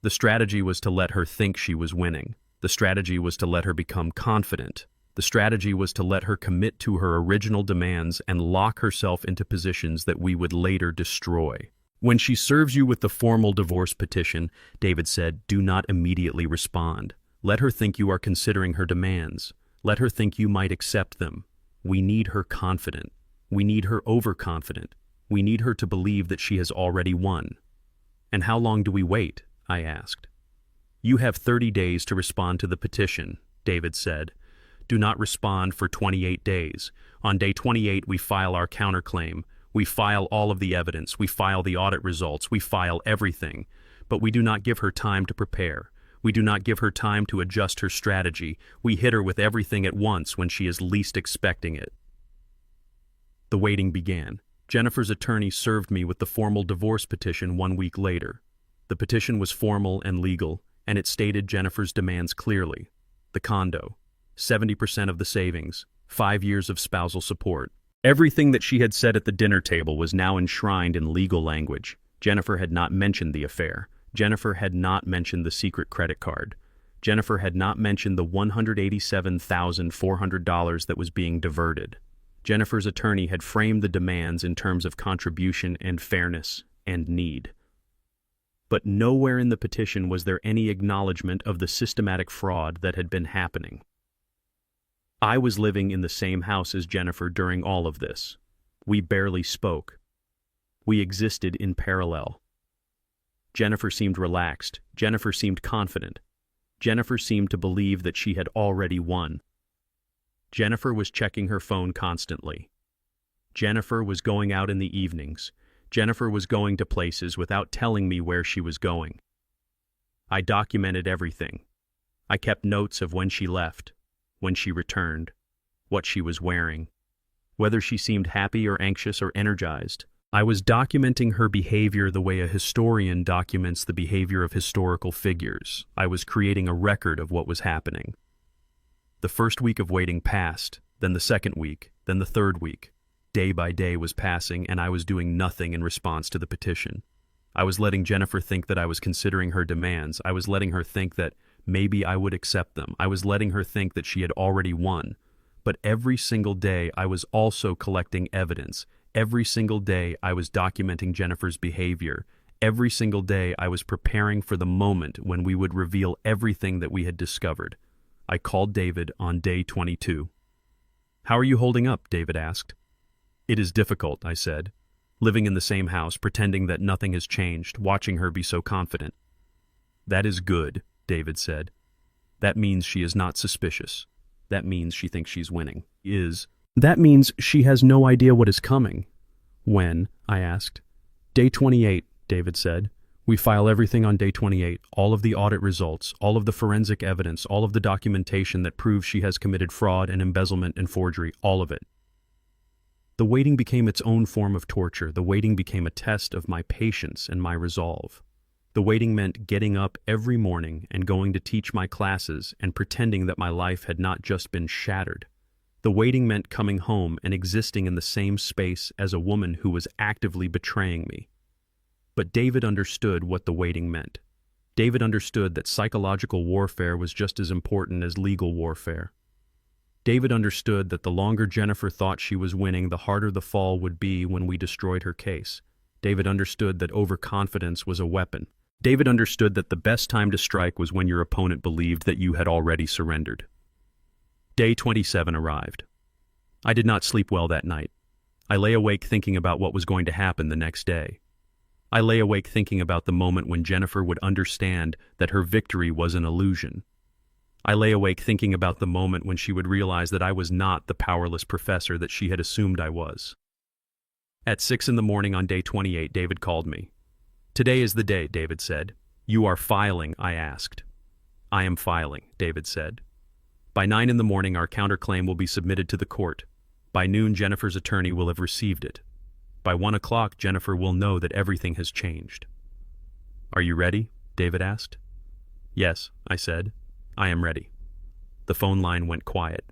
The strategy was to let her think she was winning. The strategy was to let her become confident. The strategy was to let her commit to her original demands and lock herself into positions that we would later destroy. "When she serves you with the formal divorce petition," David said, "do not immediately respond. Let her think you are considering her demands. Let her think you might accept them. We need her confident. We need her overconfident. We need her to believe that she has already won." "And how long do we wait?" I asked. "You have 30 days to respond to the petition," David said. "Do not respond for 28 days. On day 28, we file our counterclaim. We file all of the evidence. We file the audit results. We file everything. But we do not give her time to prepare. We do not give her time to adjust her strategy. We hit her with everything at once when she is least expecting it." The waiting began. Jennifer's attorney served me with the formal divorce petition 1 week later. The petition was formal and legal, and it stated Jennifer's demands clearly. The condo, 70% of the savings, 5 years of spousal support. Everything that she had said at the dinner table was now enshrined in legal language. Jennifer had not mentioned the affair. Jennifer had not mentioned the secret credit card. Jennifer had not mentioned the $187,400 that was being diverted. Jennifer's attorney had framed the demands in terms of contribution and fairness and need. But nowhere in the petition was there any acknowledgement of the systematic fraud that had been happening. I was living in the same house as Jennifer during all of this. We barely spoke. We existed in parallel. Jennifer seemed relaxed. Jennifer seemed confident. Jennifer seemed to believe that she had already won. Jennifer was checking her phone constantly. Jennifer was going out in the evenings. Jennifer was going to places without telling me where she was going. I documented everything. I kept notes of when she left, when she returned, what she was wearing, whether she seemed happy or anxious or energized. I was documenting her behavior the way a historian documents the behavior of historical figures. I was creating a record of what was happening. The first week of waiting passed, then the second week, then the third week. Day by day was passing, and I was doing nothing in response to the petition. I was letting Jennifer think that I was considering her demands. I was letting her think that maybe I would accept them. I was letting her think that she had already won. But every single day, I was also collecting evidence. Every single day, I was documenting Jennifer's behavior. Every single day, I was preparing for the moment when we would reveal everything that we had discovered. I called David on day 22. "How are you holding up?" David asked. "It is difficult," I said. living in the same house, pretending that nothing has changed, watching her be so confident. That is good, David said. That means she is not suspicious. That means she thinks she's winning. That means she has no idea what is coming. When? I asked. Day 28, David said. We file everything on day 28, all of the audit results, all of the forensic evidence, all of the documentation that proves she has committed fraud and embezzlement and forgery, all of it. The waiting became its own form of torture. The waiting became a test of my patience and my resolve. The waiting meant getting up every morning and going to teach my classes and pretending that my life had not just been shattered. The waiting meant coming home and existing in the same space as a woman who was actively betraying me. But David understood what the waiting meant. David understood that psychological warfare was just as important as legal warfare. David understood that the longer Jennifer thought she was winning, the harder the fall would be when we destroyed her case. David understood that overconfidence was a weapon. David understood that the best time to strike was when your opponent believed that you had already surrendered. Day 27 arrived. I did not sleep well that night. I lay awake thinking about what was going to happen the next day. I lay awake thinking about the moment when Jennifer would understand that her victory was an illusion. I lay awake thinking about the moment when she would realize that I was not the powerless professor that she had assumed I was. At 6 in the morning on day 28, David called me. Today is the day, David said. You are filing, I asked. I am filing, David said. By 9 in the morning, our counterclaim will be submitted to the court. By noon, Jennifer's attorney will have received it. By 1 o'clock, Jennifer will know that everything has changed. Are you ready? David asked. Yes, I said. I am ready. The phone line went quiet.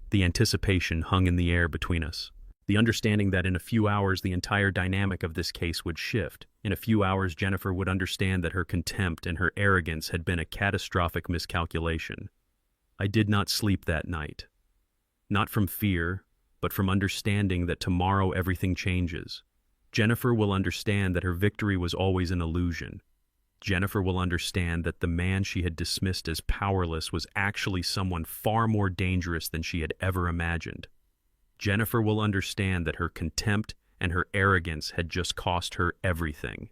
The anticipation hung in the air between us. The understanding that in a few hours the entire dynamic of this case would shift. In a few hours, Jennifer would understand that her contempt and her arrogance had been a catastrophic miscalculation. I did not sleep that night. Not from fear, but from understanding that tomorrow everything changes. Jennifer will understand that her victory was always an illusion. Jennifer will understand that the man she had dismissed as powerless was actually someone far more dangerous than she had ever imagined. Jennifer will understand that her contempt and her arrogance had just cost her everything.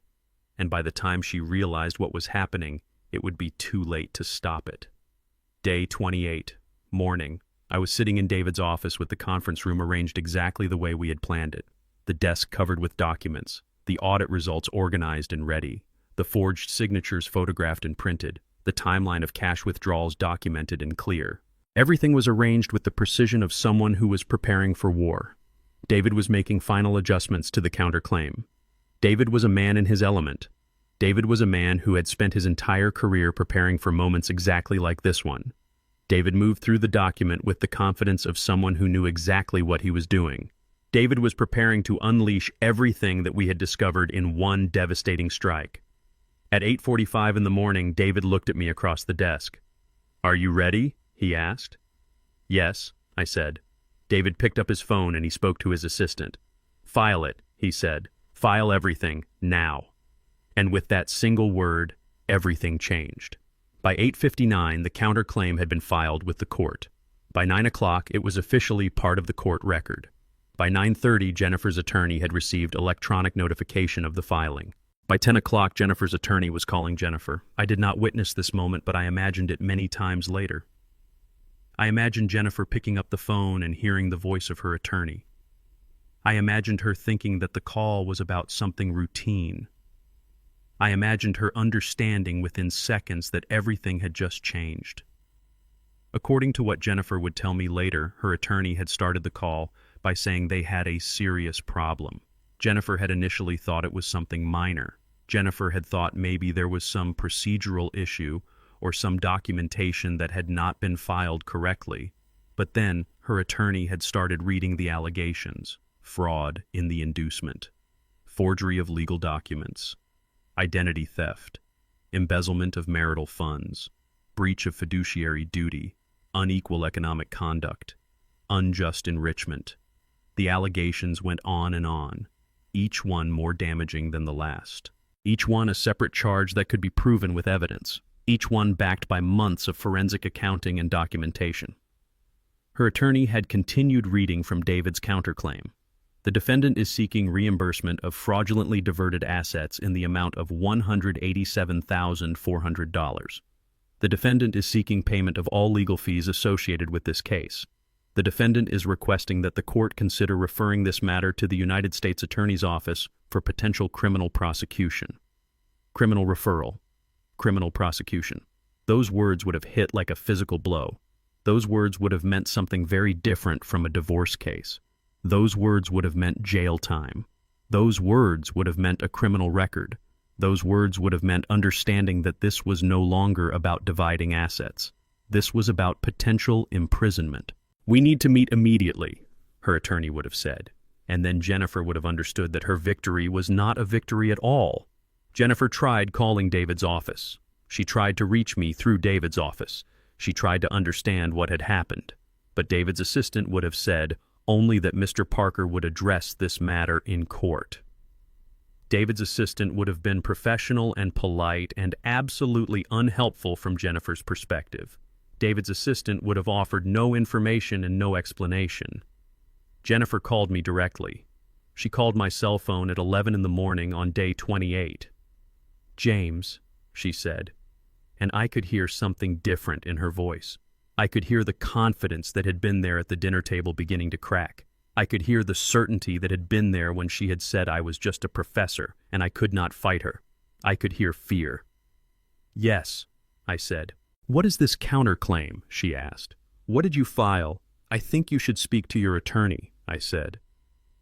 And by the time she realized what was happening, it would be too late to stop it. Day 28, morning. I was sitting in David's office with the conference room arranged exactly the way we had planned it. The desk covered with documents, the audit results organized and ready, the forged signatures photographed and printed, the timeline of cash withdrawals documented and clear. Everything was arranged with the precision of someone who was preparing for war. David was making final adjustments to the counterclaim. David was a man in his element. David was a man who had spent his entire career preparing for moments exactly like this one. David moved through the document with the confidence of someone who knew exactly what he was doing. David was preparing to unleash everything that we had discovered in one devastating strike. At 8:45 in the morning, David looked at me across the desk. "Are you ready?" he asked. "Yes," I said. David picked up his phone and he spoke to his assistant. "File it," he said. "File everything, now." And with that single word, everything changed. By 8:59, the counterclaim had been filed with the court. By 9 o'clock, it was officially part of the court record. By 9:30, Jennifer's attorney had received electronic notification of the filing. By 10 o'clock, Jennifer's attorney was calling Jennifer. I did not witness this moment, but I imagined it many times later. I imagined Jennifer picking up the phone and hearing the voice of her attorney. I imagined her thinking that the call was about something routine. I imagined her understanding within seconds that everything had just changed. According to what Jennifer would tell me later, her attorney had started the call by saying they had a serious problem. Jennifer had initially thought it was something minor. Jennifer had thought maybe there was some procedural issue or some documentation that had not been filed correctly. But then her attorney had started reading the allegations: fraud in the inducement, forgery of legal documents, identity theft, embezzlement of marital funds, breach of fiduciary duty, unequal economic conduct, unjust enrichment. The allegations went on, each one more damaging than the last. Each one a separate charge that could be proven with evidence. Each one backed by months of forensic accounting and documentation. Her attorney had continued reading from David's counterclaim. The defendant is seeking reimbursement of fraudulently diverted assets in the amount of $187,400. The defendant is seeking payment of all legal fees associated with this case. The defendant is requesting that the court consider referring this matter to the United States Attorney's Office for potential criminal prosecution. Criminal referral. Criminal prosecution. Those words would have hit like a physical blow. Those words would have meant something very different from a divorce case. Those words would have meant jail time. Those words would have meant a criminal record. Those words would have meant understanding that this was no longer about dividing assets. This was about potential imprisonment. "We need to meet immediately," her attorney would have said. And then Jennifer would have understood that her victory was not a victory at all. Jennifer tried calling David's office. She tried to reach me through David's office. She tried to understand what had happened. But David's assistant would have said only that Mr. Parker would address this matter in court. David's assistant would have been professional and polite and absolutely unhelpful from Jennifer's perspective. David's assistant would have offered no information and no explanation. Jennifer called me directly. She called my cell phone at 11 in the morning on day 28. "James," she said, and I could hear something different in her voice. I could hear the confidence that had been there at the dinner table beginning to crack. I could hear the certainty that had been there when she had said I was just a professor and I could not fight her. I could hear fear. "Yes," I said. "What is this counterclaim?" she asked. "What did you file?" "I think you should speak to your attorney," I said.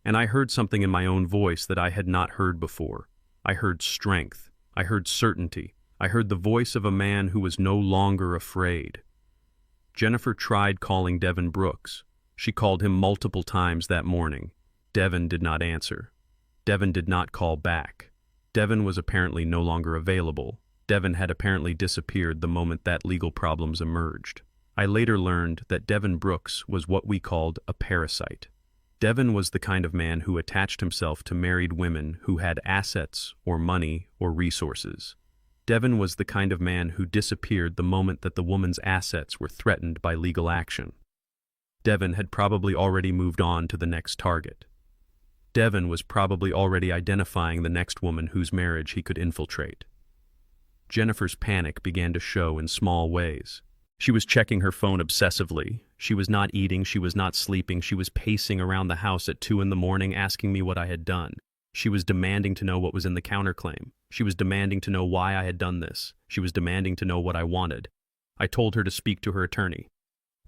And I heard something in my own voice that I had not heard before. I heard strength. I heard certainty. I heard the voice of a man who was no longer afraid. Jennifer tried calling Devin Brooks. She called him multiple times that morning. Devin did not answer. Devin did not call back. Devin was apparently no longer available. Devin had apparently disappeared the moment that legal problems emerged. I later learned that Devin Brooks was what we called a parasite. Devin was the kind of man who attached himself to married women who had assets or money or resources. Devin was the kind of man who disappeared the moment that the woman's assets were threatened by legal action. Devin had probably already moved on to the next target. Devin was probably already identifying the next woman whose marriage he could infiltrate. Jennifer's panic began to show in small ways. She was checking her phone obsessively. She was not eating, she was not sleeping, she was pacing around the house at 2 in the morning asking me what I had done. She was demanding to know what was in the counterclaim. She was demanding to know why I had done this. She was demanding to know what I wanted. I told her to speak to her attorney.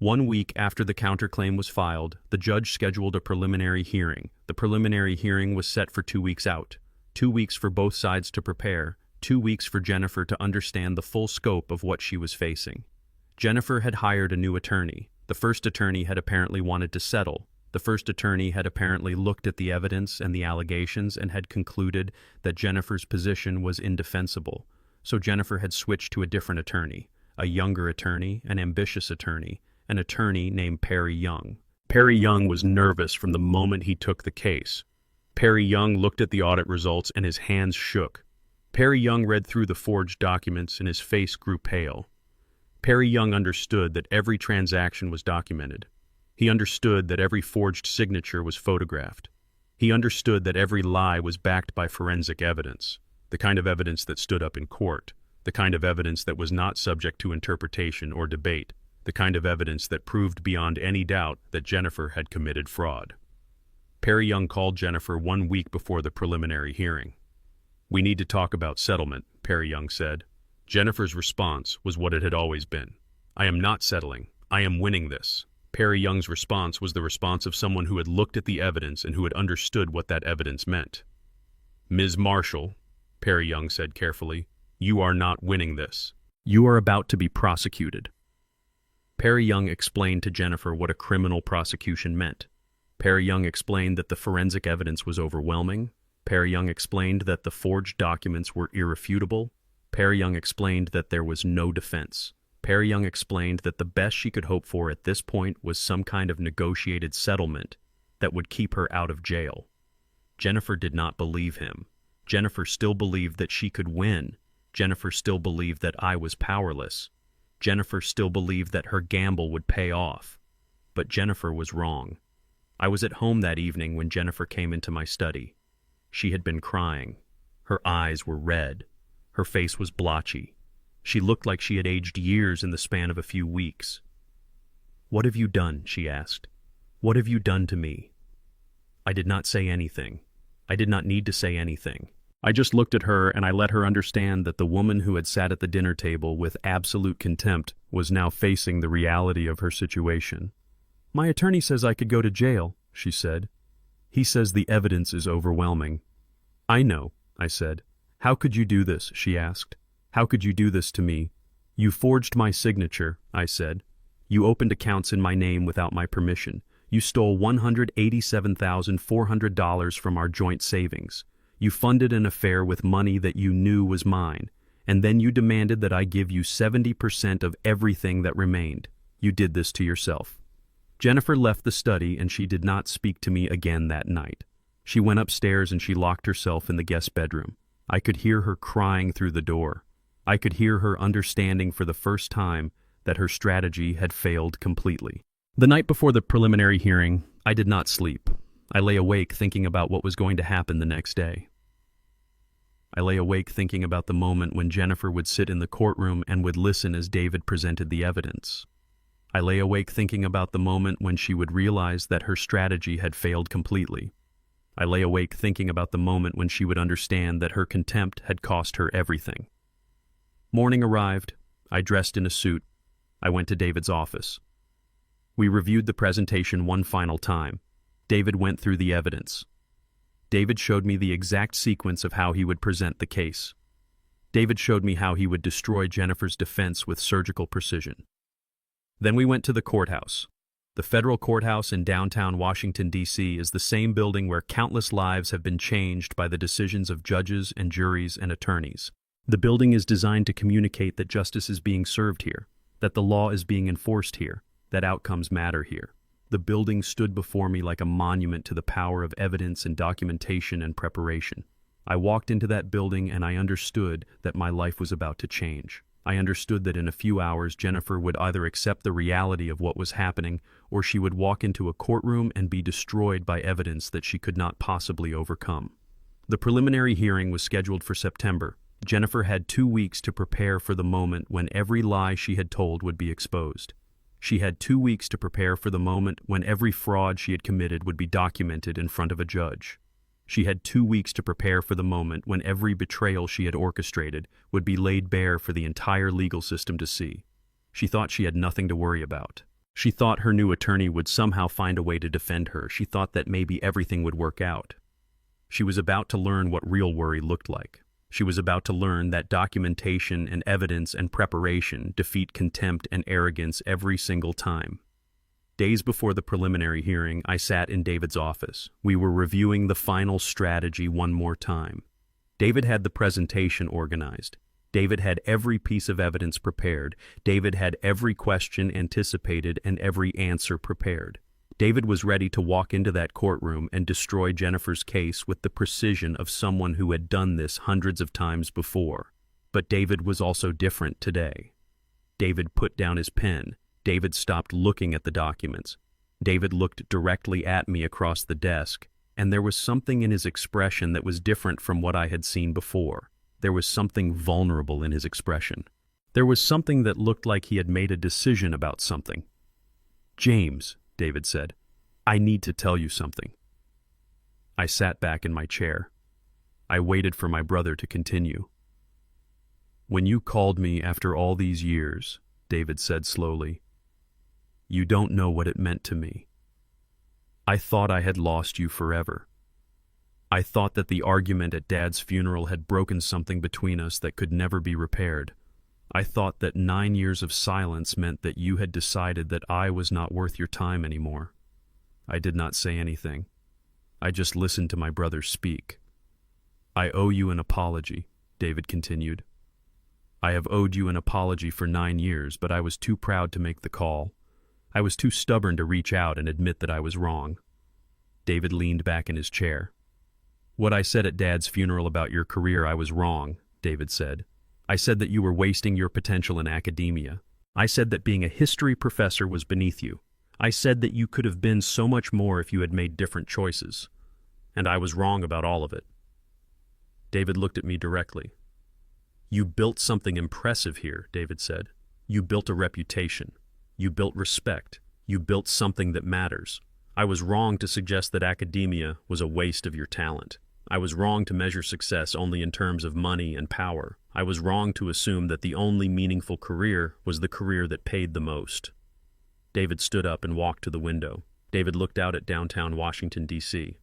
1 week after the counterclaim was filed, the judge scheduled a preliminary hearing. The preliminary hearing was set for 2 weeks out. 2 weeks for both sides to prepare. 2 weeks for Jennifer to understand the full scope of what she was facing. Jennifer had hired a new attorney. The first attorney had apparently wanted to settle. The first attorney had apparently looked at the evidence and the allegations and had concluded that Jennifer's position was indefensible. So Jennifer had switched to a different attorney, a younger attorney, an ambitious attorney, an attorney named Perry Young. Perry Young was nervous from the moment he took the case. Perry Young looked at the audit results and his hands shook. Perry Young read through the forged documents and his face grew pale. Perry Young understood that every transaction was documented. He understood that every forged signature was photographed. He understood that every lie was backed by forensic evidence, the kind of evidence that stood up in court, the kind of evidence that was not subject to interpretation or debate, the kind of evidence that proved beyond any doubt that Jennifer had committed fraud. Perry Young called Jennifer 1 week before the preliminary hearing. "We need to talk about settlement," Perry Young said. Jennifer's response was what it had always been. "I am not settling. I am winning this." Perry Young's response was the response of someone who had looked at the evidence and who had understood what that evidence meant. "Ms. Marshall," Perry Young said carefully, "you are not winning this. You are about to be prosecuted." Perry Young explained to Jennifer what a criminal prosecution meant. Perry Young explained that the forensic evidence was overwhelming. Perry Young explained that the forged documents were irrefutable. Perry Young explained that there was no defense. Perry Young explained that the best she could hope for at this point was some kind of negotiated settlement that would keep her out of jail. Jennifer did not believe him. Jennifer still believed that she could win. Jennifer still believed that I was powerless. Jennifer still believed that her gamble would pay off. But Jennifer was wrong. I was at home that evening when Jennifer came into my study. She had been crying. Her eyes were red. Her face was blotchy. She looked like she had aged years in the span of a few weeks. "What have you done?" she asked. "What have you done to me?" I did not say anything. I did not need to say anything. I just looked at her and I let her understand that the woman who had sat at the dinner table with absolute contempt was now facing the reality of her situation. "My attorney says I could go to jail," she said. "He says the evidence is overwhelming." "I know," I said. "How could you do this?" she asked. "How could you do this to me?" "You forged my signature," I said. "You opened accounts in my name without my permission. You stole $187,400 from our joint savings. You funded an affair with money that you knew was mine, and then you demanded that I give you 70% of everything that remained. You did this to yourself." Jennifer left the study and she did not speak to me again that night. She went upstairs and she locked herself in the guest bedroom. I could hear her crying through the door. I could hear her understanding for the first time that her strategy had failed completely. The night before the preliminary hearing, I did not sleep. I lay awake thinking about what was going to happen the next day. I lay awake thinking about the moment when Jennifer would sit in the courtroom and would listen as David presented the evidence. I lay awake thinking about the moment when she would realize that her strategy had failed completely. I lay awake thinking about the moment when she would understand that her contempt had cost her everything. Morning arrived. I dressed in a suit. I went to David's office. We reviewed the presentation one final time. David went through the evidence. David showed me the exact sequence of how he would present the case. David showed me how he would destroy Jennifer's defense with surgical precision. Then we went to the courthouse. The federal courthouse in downtown Washington, D.C. is the same building where countless lives have been changed by the decisions of judges and juries and attorneys. The building is designed to communicate that justice is being served here, that the law is being enforced here, that outcomes matter here. The building stood before me like a monument to the power of evidence and documentation and preparation. I walked into that building and I understood that my life was about to change. I understood that in a few hours Jennifer would either accept the reality of what was happening or she would walk into a courtroom and be destroyed by evidence that she could not possibly overcome. The preliminary hearing was scheduled for September. Jennifer had 2 weeks to prepare for the moment when every lie she had told would be exposed. She had 2 weeks to prepare for the moment when every fraud she had committed would be documented in front of a judge. She had 2 weeks to prepare for the moment when every betrayal she had orchestrated would be laid bare for the entire legal system to see. She thought she had nothing to worry about. She thought her new attorney would somehow find a way to defend her. She thought that maybe everything would work out. She was about to learn what real worry looked like. She was about to learn that documentation and evidence and preparation defeat contempt and arrogance every single time. Days before the preliminary hearing, I sat in David's office. We were reviewing the final strategy one more time. David had the presentation organized. David had every piece of evidence prepared. David had every question anticipated and every answer prepared. David was ready to walk into that courtroom and destroy Jennifer's case with the precision of someone who had done this hundreds of times before. But David was also different today. David put down his pen. David stopped looking at the documents. David looked directly at me across the desk, and there was something in his expression that was different from what I had seen before. There was something vulnerable in his expression. There was something that looked like he had made a decision about something. "James," David said, "I need to tell you something." I sat back in my chair. I waited for my brother to continue. "When you called me after all these years," David said slowly, "you don't know what it meant to me. I thought I had lost you forever. I thought that the argument at Dad's funeral had broken something between us that could never be repaired. I thought that 9 years of silence meant that you had decided that I was not worth your time anymore." I did not say anything. I just listened to my brother speak. "I owe you an apology," David continued. "I have owed you an apology for 9 years, but I was too proud to make the call. I was too stubborn to reach out and admit that I was wrong." David leaned back in his chair. "What I said at Dad's funeral about your career, I was wrong," David said. "I said that you were wasting your potential in academia. I said that being a history professor was beneath you. I said that you could have been so much more if you had made different choices. And I was wrong about all of it. David looked at me directly. You built something impressive here, David said. You built a reputation. You built respect. You built something that matters. I was wrong to suggest that academia was a waste of your talent. I was wrong to measure success only in terms of money and power. I was wrong to assume that the only meaningful career was the career that paid the most. David stood up and walked to the window. David looked out at downtown Washington, D.C.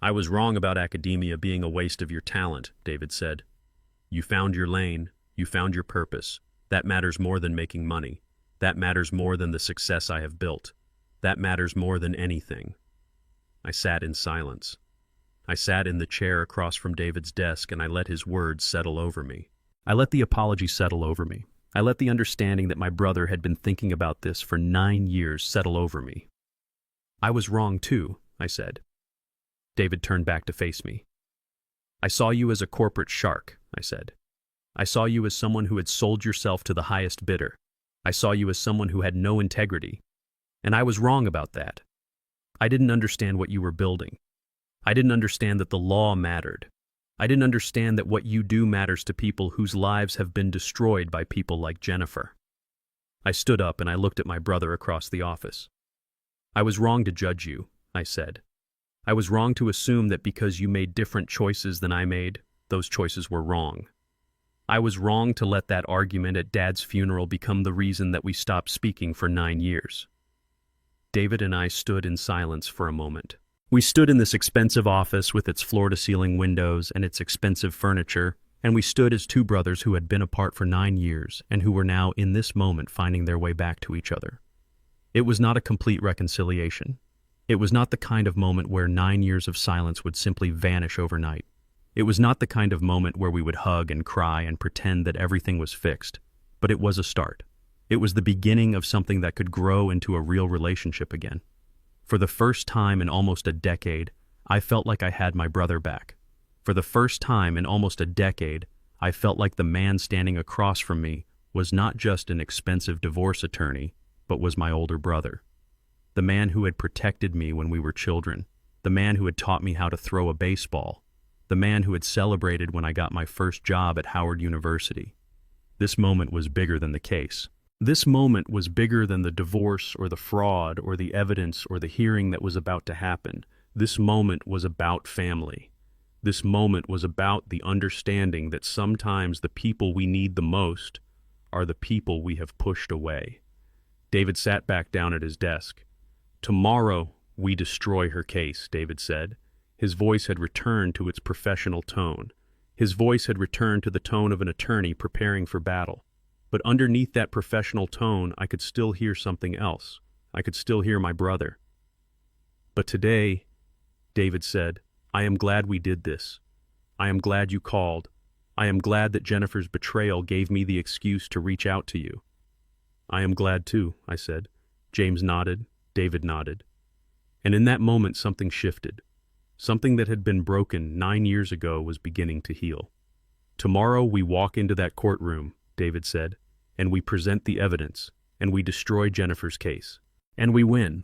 I was wrong about academia being a waste of your talent, David said. You found your lane. You found your purpose. That matters more than making money. That matters more than the success I have built. That matters more than anything. I sat in silence. I sat in the chair across from David's desk and I let his words settle over me. I let the apology settle over me. I let the understanding that my brother had been thinking about this for 9 years settle over me. I was wrong too, I said. David turned back to face me. I saw you as a corporate shark, I said. I saw you as someone who had sold yourself to the highest bidder. I saw you as someone who had no integrity. And I was wrong about that. I didn't understand what you were building. I didn't understand that the law mattered. I didn't understand that what you do matters to people whose lives have been destroyed by people like Jennifer. I stood up and I looked at my brother across the office. I was wrong to judge you, I said. I was wrong to assume that because you made different choices than I made, those choices were wrong. I was wrong to let that argument at Dad's funeral become the reason that we stopped speaking for 9 years. David and I stood in silence for a moment. We stood in this expensive office with its floor-to-ceiling windows and its expensive furniture, and we stood as two brothers who had been apart for 9 years and who were now in this moment finding their way back to each other. It was not a complete reconciliation. It was not the kind of moment where 9 years of silence would simply vanish overnight. It was not the kind of moment where we would hug and cry and pretend that everything was fixed, but it was a start. It was the beginning of something that could grow into a real relationship again. For the first time in almost a decade, I felt like I had my brother back. For the first time in almost a decade, I felt like the man standing across from me was not just an expensive divorce attorney, but was my older brother. The man who had protected me when we were children. The man who had taught me how to throw a baseball. The man who had celebrated when I got my first job at Howard University. This moment was bigger than the case. This moment was bigger than the divorce or the fraud or the evidence or the hearing that was about to happen. This moment was about family. This moment was about the understanding that sometimes the people we need the most are the people we have pushed away. David sat back down at his desk. Tomorrow we destroy her case, David said. His voice had returned to its professional tone. His voice had returned to the tone of an attorney preparing for battle. But underneath that professional tone, I could still hear something else. I could still hear my brother. But today, David said, I am glad we did this. I am glad you called. I am glad that Jennifer's betrayal gave me the excuse to reach out to you. I am glad too, I said. James nodded. David nodded. And in that moment, something shifted. Something that had been broken 9 years ago was beginning to heal. Tomorrow we walk into that courtroom, David said, and we present the evidence, and we destroy Jennifer's case. And we win.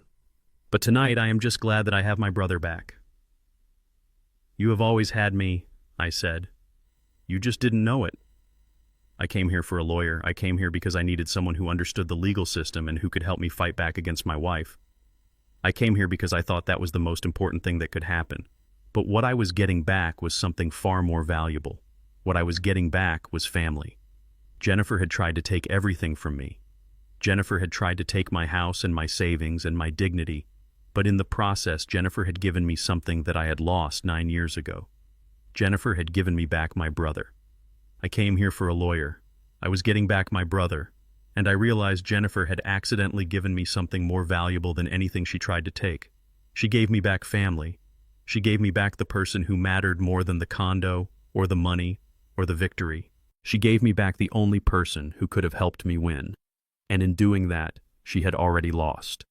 But tonight I am just glad that I have my brother back. You have always had me, I said. You just didn't know it. I came here for a lawyer. I came here because I needed someone who understood the legal system and who could help me fight back against my wife. I came here because I thought that was the most important thing that could happen. But what I was getting back was something far more valuable. What I was getting back was family. Jennifer had tried to take everything from me. Jennifer had tried to take my house and my savings and my dignity, but in the process, Jennifer had given me something that I had lost 9 years ago. Jennifer had given me back my brother. I came here for a lawyer. I was getting back my brother, and I realized Jennifer had accidentally given me something more valuable than anything she tried to take. She gave me back family. She gave me back the person who mattered more than the condo, or the money, or the victory. She gave me back the only person who could have helped me win. And in doing that, she had already lost.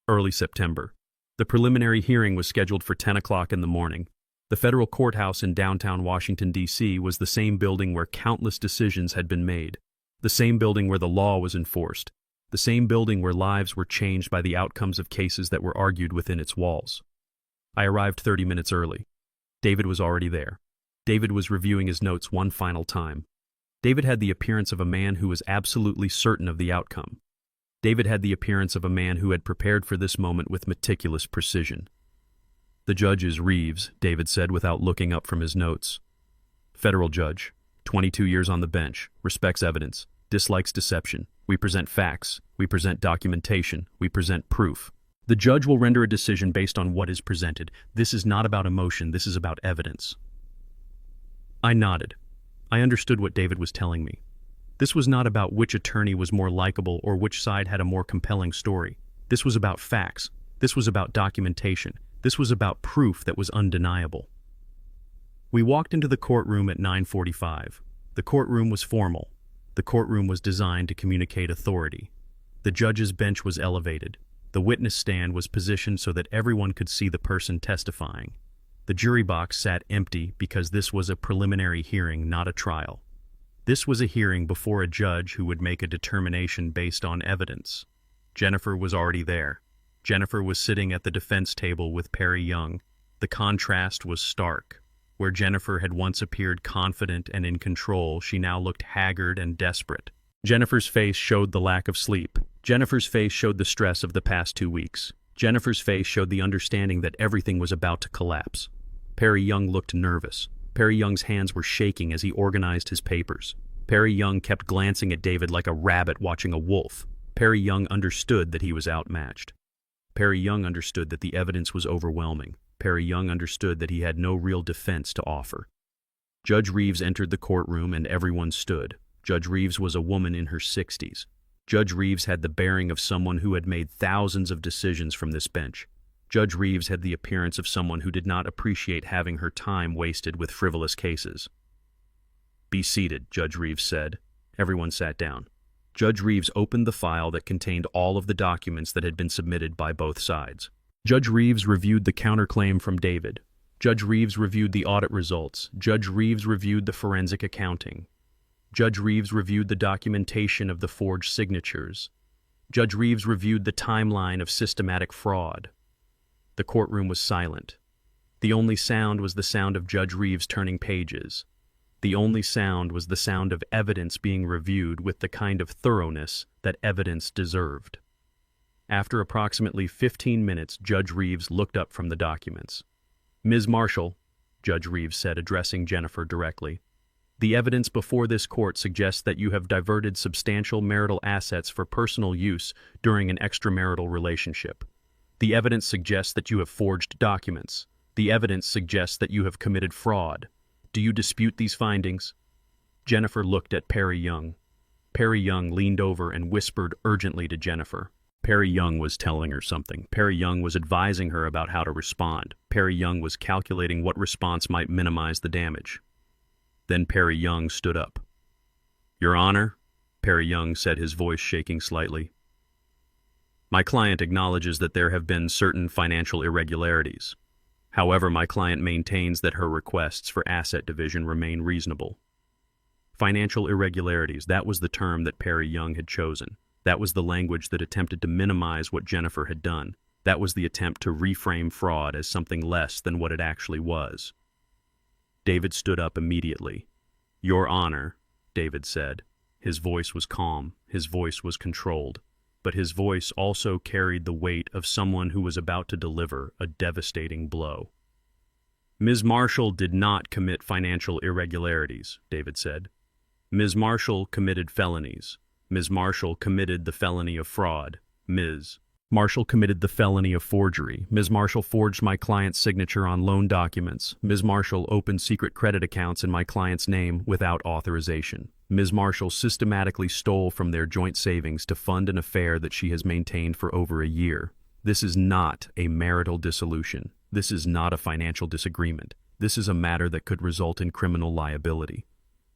Early September. The preliminary hearing was scheduled for 10 o'clock in the morning. The federal courthouse in downtown Washington, D.C. was the same building where countless decisions had been made. The same building where the law was enforced. The same building where lives were changed by the outcomes of cases that were argued within its walls. I arrived 30 minutes early. David was already there. David was reviewing his notes one final time. David had the appearance of a man who was absolutely certain of the outcome. David had the appearance of a man who had prepared for this moment with meticulous precision. "The judge is Reeves," David said without looking up from his notes. "Federal judge, 22 years on the bench, respects evidence, dislikes deception. We present facts, we present documentation, we present proof. The judge will render a decision based on what is presented. This is not about emotion, this is about evidence." I nodded. I understood what David was telling me. This was not about which attorney was more likable or which side had a more compelling story. This was about facts. This was about documentation. This was about proof that was undeniable. We walked into the courtroom at 9:45. The courtroom was formal. The courtroom was designed to communicate authority. The judge's bench was elevated. The witness stand was positioned so that everyone could see the person testifying. The jury box sat empty because this was a preliminary hearing, not a trial. This was a hearing before a judge who would make a determination based on evidence. Jennifer was already there. Jennifer was sitting at the defense table with Perry Young. The contrast was stark. Where Jennifer had once appeared confident and in control, she now looked haggard and desperate. Jennifer's face showed the lack of sleep. Jennifer's face showed the stress of the past 2 weeks. Jennifer's face showed the understanding that everything was about to collapse. Perry Young looked nervous. Perry Young's hands were shaking as he organized his papers. Perry Young kept glancing at David like a rabbit watching a wolf. Perry Young understood that he was outmatched. Perry Young understood that the evidence was overwhelming. Perry Young understood that he had no real defense to offer. Judge Reeves entered the courtroom and everyone stood. Judge Reeves was a woman in her 60s. Judge Reeves had the bearing of someone who had made thousands of decisions from this bench. Judge Reeves had the appearance of someone who did not appreciate having her time wasted with frivolous cases. "Be seated," Judge Reeves said. Everyone sat down. Judge Reeves opened the file that contained all of the documents that had been submitted by both sides. Judge Reeves reviewed the counterclaim from David. Judge Reeves reviewed the audit results. Judge Reeves reviewed the forensic accounting. Judge Reeves reviewed the documentation of the forged signatures. Judge Reeves reviewed the timeline of systematic fraud. The courtroom was silent. The only sound was the sound of Judge Reeves turning pages. The only sound was the sound of evidence being reviewed with the kind of thoroughness that evidence deserved. After approximately 15 minutes, Judge Reeves looked up from the documents. "Ms. Marshall," Judge Reeves said, addressing Jennifer directly, "the evidence before this court suggests that you have diverted substantial marital assets for personal use during an extramarital relationship. The evidence suggests that you have forged documents. The evidence suggests that you have committed fraud. Do you dispute these findings?" Jennifer looked at Perry Young. Perry Young leaned over and whispered urgently to Jennifer. Perry Young was telling her something. Perry Young was advising her about how to respond. Perry Young was calculating what response might minimize the damage. Then Perry Young stood up. "Your Honor," Perry Young said, his voice shaking slightly, "my client acknowledges that there have been certain financial irregularities. However, my client maintains that her requests for asset division remain reasonable." Financial irregularities, that was the term that Perry Young had chosen. That was the language that attempted to minimize what Jennifer had done. That was the attempt to reframe fraud as something less than what it actually was. David stood up immediately. "Your Honor," David said. His voice was calm, his voice was controlled, but his voice also carried the weight of someone who was about to deliver a devastating blow. "Ms. Marshall did not commit financial irregularities," David said. "Ms. Marshall committed felonies. Ms. Marshall committed the felony of fraud. Ms. Marshall committed the felony of forgery. Ms. Marshall forged my client's signature on loan documents. Ms. Marshall opened secret credit accounts in my client's name without authorization. Ms. Marshall systematically stole from their joint savings to fund an affair that she has maintained for over a year. This is not a marital dissolution. This is not a financial disagreement. This is a matter that could result in criminal liability."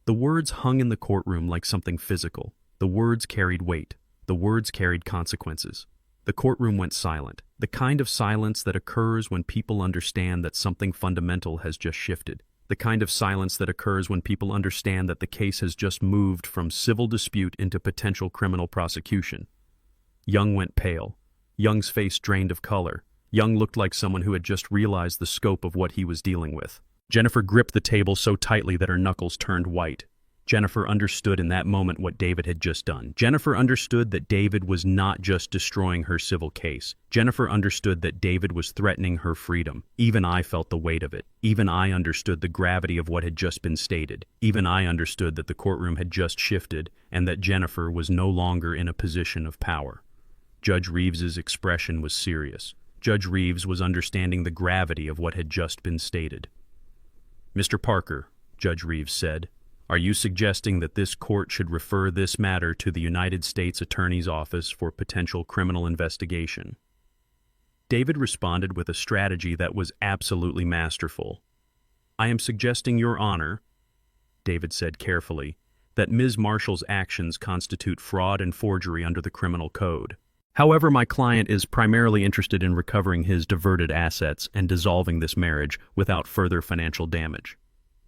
The words hung in the courtroom like something physical. The words carried weight. The words carried consequences. The courtroom went silent, the kind of silence that occurs when people understand that something fundamental has just shifted, the kind of silence that occurs when people understand that the case has just moved from civil dispute into potential criminal prosecution. Young went pale. Young's face drained of color. Young looked like someone who had just realized the scope of what he was dealing with. Jennifer gripped the table so tightly that her knuckles turned white. Jennifer understood in that moment what David had just done. Jennifer understood that David was not just destroying her civil case. Jennifer understood that David was threatening her freedom. Even I felt the weight of it. Even I understood the gravity of what had just been stated. Even I understood that the courtroom had just shifted and that Jennifer was no longer in a position of power. Judge Reeves's expression was serious. Judge Reeves was understanding the gravity of what had just been stated. "Mr. Parker," Judge Reeves said, "are you suggesting that this court should refer this matter to the United States Attorney's Office for potential criminal investigation?" David responded with a strategy that was absolutely masterful. "I am suggesting, Your Honor," David said carefully, "that Ms. Marshall's actions constitute fraud and forgery under the criminal code. However, my client is primarily interested in recovering his diverted assets and dissolving this marriage without further financial damage.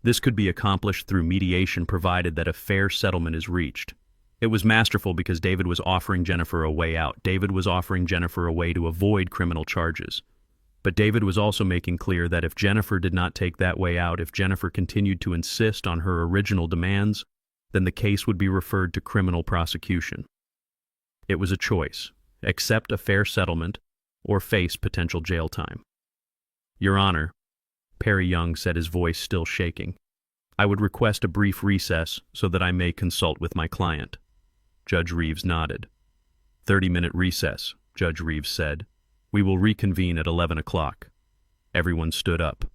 This could be accomplished through mediation provided that a fair settlement is reached." It was masterful because David was offering Jennifer a way out. David was offering Jennifer a way to avoid criminal charges. But David was also making clear that if Jennifer did not take that way out, if Jennifer continued to insist on her original demands, then the case would be referred to criminal prosecution. It was a choice: accept a fair settlement or face potential jail time. "Your Honor," Perry Young said, his voice still shaking, "I would request a brief recess so that I may consult with my client." Judge Reeves nodded. 30-minute recess, Judge Reeves said. "We will reconvene at 11 o'clock. Everyone stood up.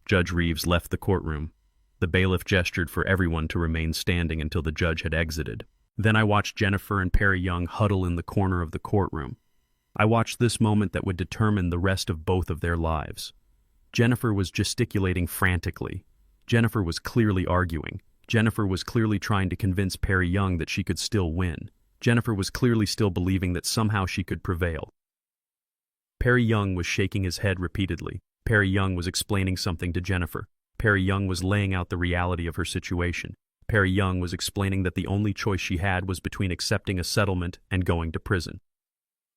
Judge Reeves left the courtroom. The bailiff gestured for everyone to remain standing until the judge had exited. Then I watched Jennifer and Perry Young huddle in the corner of the courtroom. I watched this moment that would determine the rest of both of their lives. Jennifer was gesticulating frantically. Jennifer was clearly arguing. Jennifer was clearly trying to convince Perry Young that she could still win. Jennifer was clearly still believing that somehow she could prevail. Perry Young was shaking his head repeatedly. Perry Young was explaining something to Jennifer. Perry Young was laying out the reality of her situation. Perry Young was explaining that the only choice she had was between accepting a settlement and going to prison.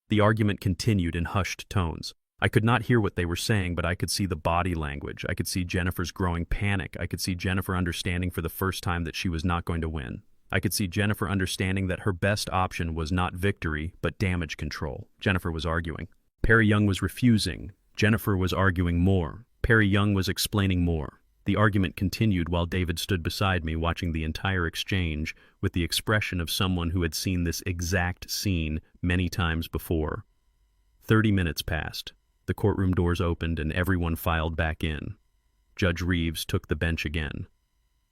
The argument continued in hushed tones. I could not hear what they were saying, but I could see the body language. I could see Jennifer's growing panic. I could see Jennifer understanding for the first time that she was not going to win. I could see Jennifer understanding that her best option was not victory, but damage control. Jennifer was arguing. Perry Young was refusing. Jennifer was arguing more. Perry Young was explaining more. The argument continued while David stood beside me watching the entire exchange with the expression of someone who had seen this exact scene many times before. 30 minutes passed. The courtroom doors opened and everyone filed back in. Judge Reeves took the bench again.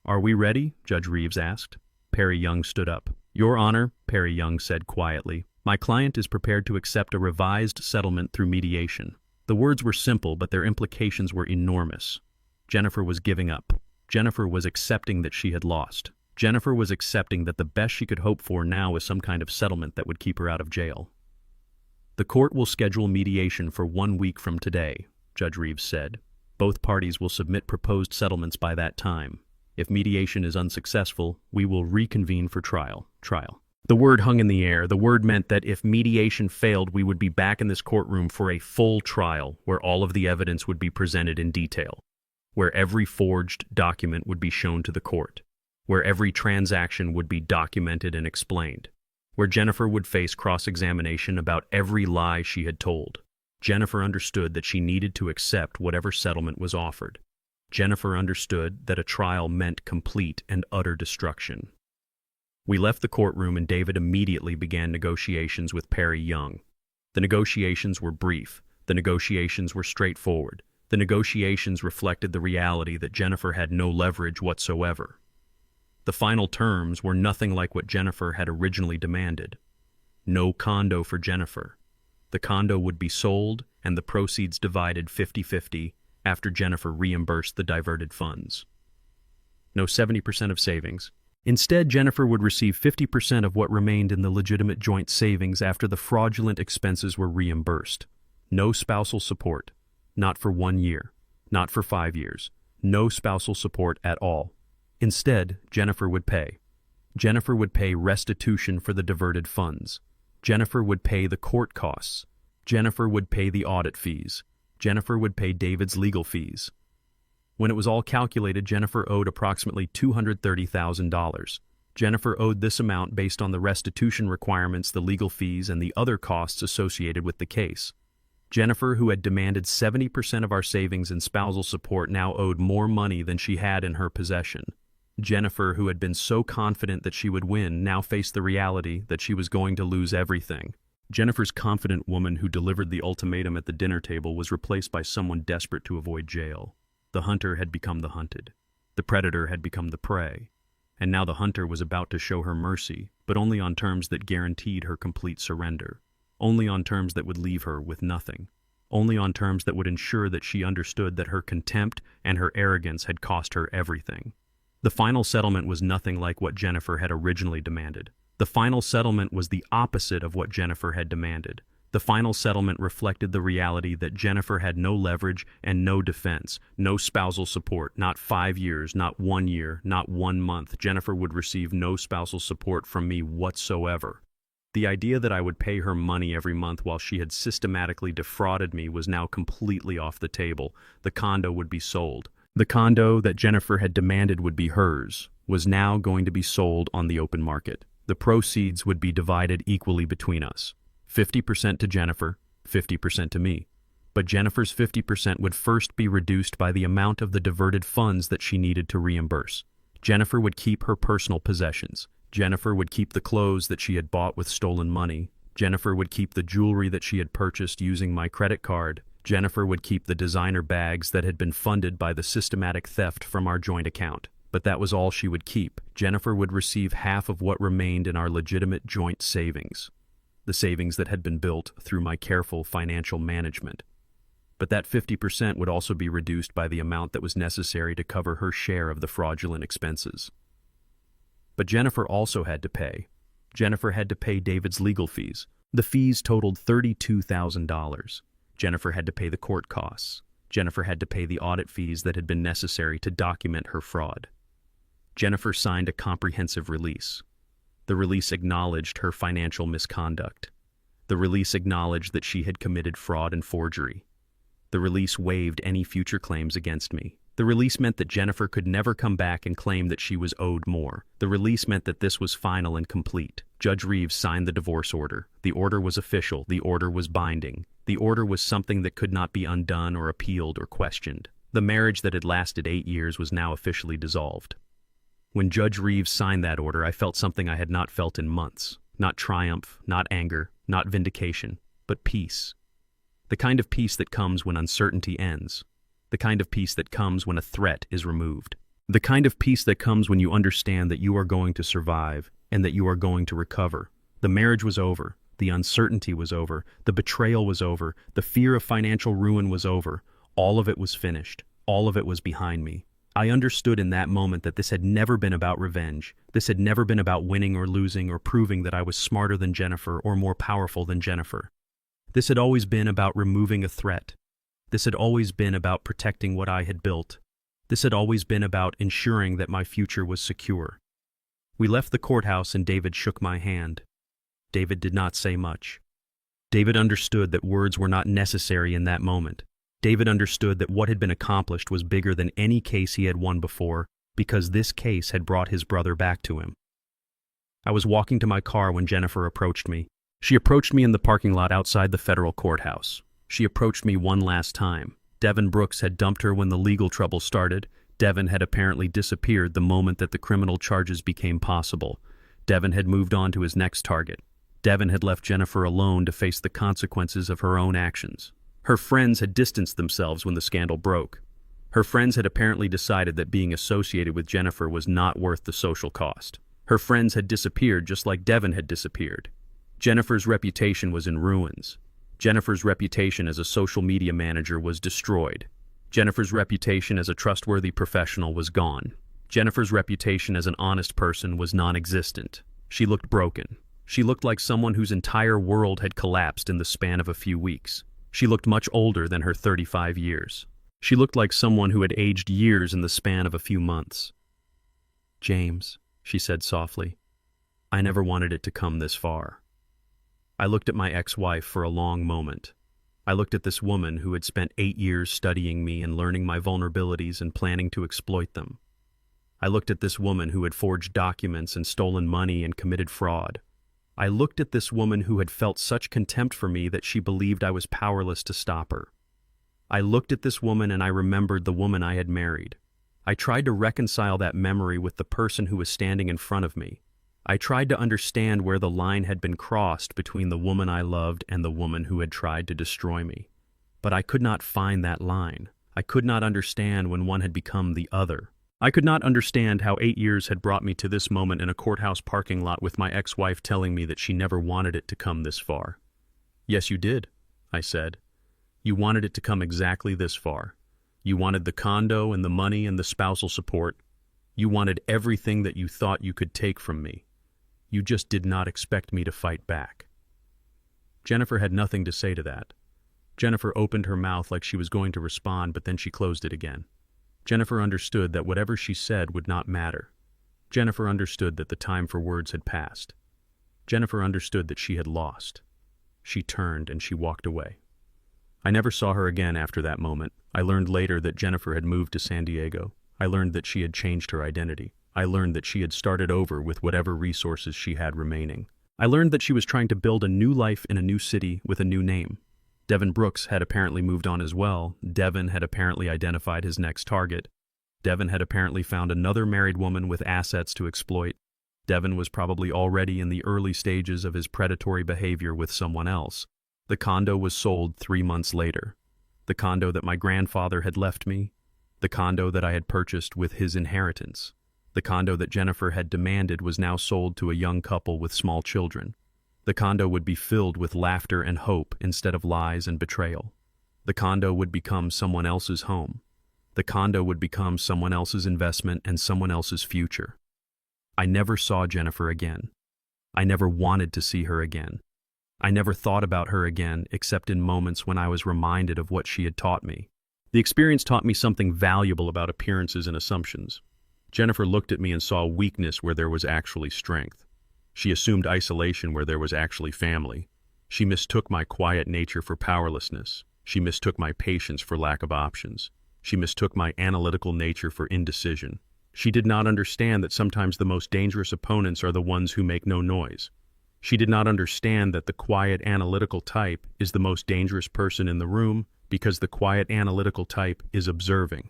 "Are we ready?" Judge Reeves asked. Perry Young stood up. "Your Honor," Perry Young said quietly, "my client is prepared to accept a revised settlement through mediation." The words were simple, but their implications were enormous. Jennifer was giving up. Jennifer was accepting that she had lost. Jennifer was accepting that the best she could hope for now was some kind of settlement that would keep her out of jail. "The court will schedule mediation for 1 week from today," Judge Reeves said. "Both parties will submit proposed settlements by that time. If mediation is unsuccessful, we will reconvene for trial." The word hung in the air. The word meant that if mediation failed, we would be back in this courtroom for a full trial where all of the evidence would be presented in detail, where every forged document would be shown to the court, where every transaction would be documented and explained, where Jennifer would face cross-examination about every lie she had told. Jennifer understood that she needed to accept whatever settlement was offered. Jennifer understood that a trial meant complete and utter destruction. We left the courtroom and David immediately began negotiations with Perry Young. The negotiations were brief. The negotiations were straightforward. The negotiations reflected the reality that Jennifer had no leverage whatsoever. The final terms were nothing like what Jennifer had originally demanded. No condo for Jennifer. The condo would be sold and the proceeds divided 50-50 after Jennifer reimbursed the diverted funds. No 70% of savings. Instead, Jennifer would receive 50% of what remained in the legitimate joint savings after the fraudulent expenses were reimbursed. No spousal support. Not for 1 year. Not for 5 years. No spousal support at all. Instead, Jennifer would pay. Jennifer would pay restitution for the diverted funds. Jennifer would pay the court costs. Jennifer would pay the audit fees. Jennifer would pay David's legal fees. When it was all calculated, Jennifer owed approximately $230,000. Jennifer owed this amount based on the restitution requirements, the legal fees, and the other costs associated with the case. Jennifer, who had demanded 70% of our savings and spousal support, now owed more money than she had in her possession. Jennifer, who had been so confident that she would win, now faced the reality that she was going to lose everything. Jennifer's confident woman who delivered the ultimatum at the dinner table was replaced by someone desperate to avoid jail. The hunter had become the hunted. The predator had become the prey. And now the hunter was about to show her mercy, but only on terms that guaranteed her complete surrender. Only on terms that would leave her with nothing. Only on terms that would ensure that she understood that her contempt and her arrogance had cost her everything. The final settlement was nothing like what Jennifer had originally demanded. The final settlement was the opposite of what Jennifer had demanded. The final settlement reflected the reality that Jennifer had no leverage and no defense, no spousal support, not 5 years, not 1 year, not 1 month. Jennifer would receive no spousal support from me whatsoever. The idea that I would pay her money every month while she had systematically defrauded me was now completely off the table. The condo would be sold. The condo that Jennifer had demanded would be hers was now going to be sold on the open market. The proceeds would be divided equally between us. 50% to Jennifer, 50% to me. But Jennifer's 50% would first be reduced by the amount of the diverted funds that she needed to reimburse. Jennifer would keep her personal possessions. Jennifer would keep the clothes that she had bought with stolen money. Jennifer would keep the jewelry that she had purchased using my credit card. Jennifer would keep the designer bags that had been funded by the systematic theft from our joint account. But that was all she would keep. Jennifer would receive half of what remained in our legitimate joint savings. The savings that had been built through my careful financial management. But that 50% would also be reduced by the amount that was necessary to cover her share of the fraudulent expenses. But Jennifer also had to pay. Jennifer had to pay David's legal fees. The fees totaled $32,000. Jennifer had to pay the court costs. Jennifer had to pay the audit fees that had been necessary to document her fraud. Jennifer signed a comprehensive release. The release acknowledged her financial misconduct. The release acknowledged that she had committed fraud and forgery. The release waived any future claims against me. The release meant that Jennifer could never come back and claim that she was owed more. The release meant that this was final and complete. Judge Reeves signed the divorce order. The order was official. The order was binding. The order was something that could not be undone or appealed or questioned. The marriage that had lasted 8 years was now officially dissolved. When Judge Reeves signed that order, I felt something I had not felt in months. Not triumph, not anger, not vindication, but peace. The kind of peace that comes when uncertainty ends. The kind of peace that comes when a threat is removed. The kind of peace that comes when you understand that you are going to survive and that you are going to recover. The marriage was over. The uncertainty was over. The betrayal was over. The fear of financial ruin was over. All of it was finished. All of it was behind me. I understood in that moment that this had never been about revenge. This had never been about winning or losing or proving that I was smarter than Jennifer or more powerful than Jennifer. This had always been about removing a threat. This had always been about protecting what I had built. This had always been about ensuring that my future was secure. We left the courthouse and David shook my hand. David did not say much. David understood that words were not necessary in that moment. David understood that what had been accomplished was bigger than any case he had won before, because this case had brought his brother back to him. I was walking to my car when Jennifer approached me. She approached me in the parking lot outside the federal courthouse. She approached me one last time. Devin Brooks had dumped her when the legal trouble started. Devin had apparently disappeared the moment that the criminal charges became possible. Devin had moved on to his next target. Devin had left Jennifer alone to face the consequences of her own actions. Her friends had distanced themselves when the scandal broke. Her friends had apparently decided that being associated with Jennifer was not worth the social cost. Her friends had disappeared just like Devin had disappeared. Jennifer's reputation was in ruins. Jennifer's reputation as a social media manager was destroyed. Jennifer's reputation as a trustworthy professional was gone. Jennifer's reputation as an honest person was non-existent. She looked broken. She looked like someone whose entire world had collapsed in the span of a few weeks. She looked much older than her 35 years. She looked like someone who had aged years in the span of a few months. "James," she said softly, "I never wanted it to come this far." I looked at my ex-wife for a long moment. I looked at this woman who had spent 8 years studying me and learning my vulnerabilities and planning to exploit them. I looked at this woman who had forged documents and stolen money and committed fraud. I looked at this woman who had felt such contempt for me that she believed I was powerless to stop her. I looked at this woman and I remembered the woman I had married. I tried to reconcile that memory with the person who was standing in front of me. I tried to understand where the line had been crossed between the woman I loved and the woman who had tried to destroy me. But I could not find that line. I could not understand when one had become the other. I could not understand how 8 years had brought me to this moment in a courthouse parking lot with my ex-wife telling me that she never wanted it to come this far. "Yes, you did," I said. "You wanted it to come exactly this far. You wanted the condo and the money and the spousal support. You wanted everything that you thought you could take from me. You just did not expect me to fight back." Jennifer had nothing to say to that. Jennifer opened her mouth like she was going to respond, but then she closed it again. Jennifer understood that whatever she said would not matter. Jennifer understood that the time for words had passed. Jennifer understood that she had lost. She turned and she walked away. I never saw her again after that moment. I learned later that Jennifer had moved to San Diego. I learned that she had changed her identity. I learned that she had started over with whatever resources she had remaining. I learned that she was trying to build a new life in a new city with a new name. Devin Brooks had apparently moved on as well. Devin had apparently identified his next target. Devin had apparently found another married woman with assets to exploit. Devin was probably already in the early stages of his predatory behavior with someone else. The condo was sold 3 months later. The condo that my grandfather had left me. The condo that I had purchased with his inheritance. The condo that Jennifer had demanded was now sold to a young couple with small children. The condo would be filled with laughter and hope instead of lies and betrayal. The condo would become someone else's home. The condo would become someone else's investment and someone else's future. I never saw Jennifer again. I never wanted to see her again. I never thought about her again except in moments when I was reminded of what she had taught me. The experience taught me something valuable about appearances and assumptions. Jennifer looked at me and saw weakness where there was actually strength. She assumed isolation where there was actually family. She mistook my quiet nature for powerlessness. She mistook my patience for lack of options. She mistook my analytical nature for indecision. She did not understand that sometimes the most dangerous opponents are the ones who make no noise. She did not understand that the quiet analytical type is the most dangerous person in the room because the quiet analytical type is observing.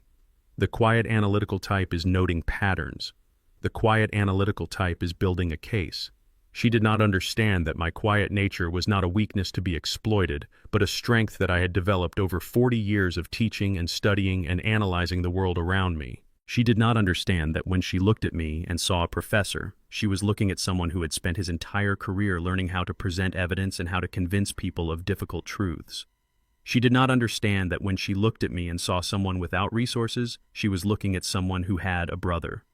The quiet analytical type is noting patterns. The quiet analytical type is building a case. She did not understand that my quiet nature was not a weakness to be exploited, but a strength that I had developed over 40 years of teaching and studying and analyzing the world around me. She did not understand that when she looked at me and saw a professor, she was looking at someone who had spent his entire career learning how to present evidence and how to convince people of difficult truths. She did not understand that when she looked at me and saw someone without resources, she was looking at someone who had a brother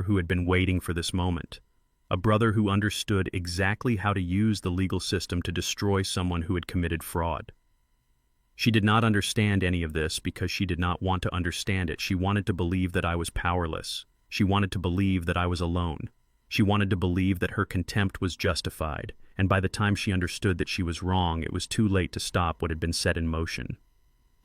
who had been waiting for this moment, a brother who understood exactly how to use the legal system to destroy someone who had committed fraud. She did not understand any of this because she did not want to understand it. She wanted to believe that I was powerless. She wanted to believe that I was alone. She wanted to believe that her contempt was justified, and by the time she understood that she was wrong, it was too late to stop what had been set in motion.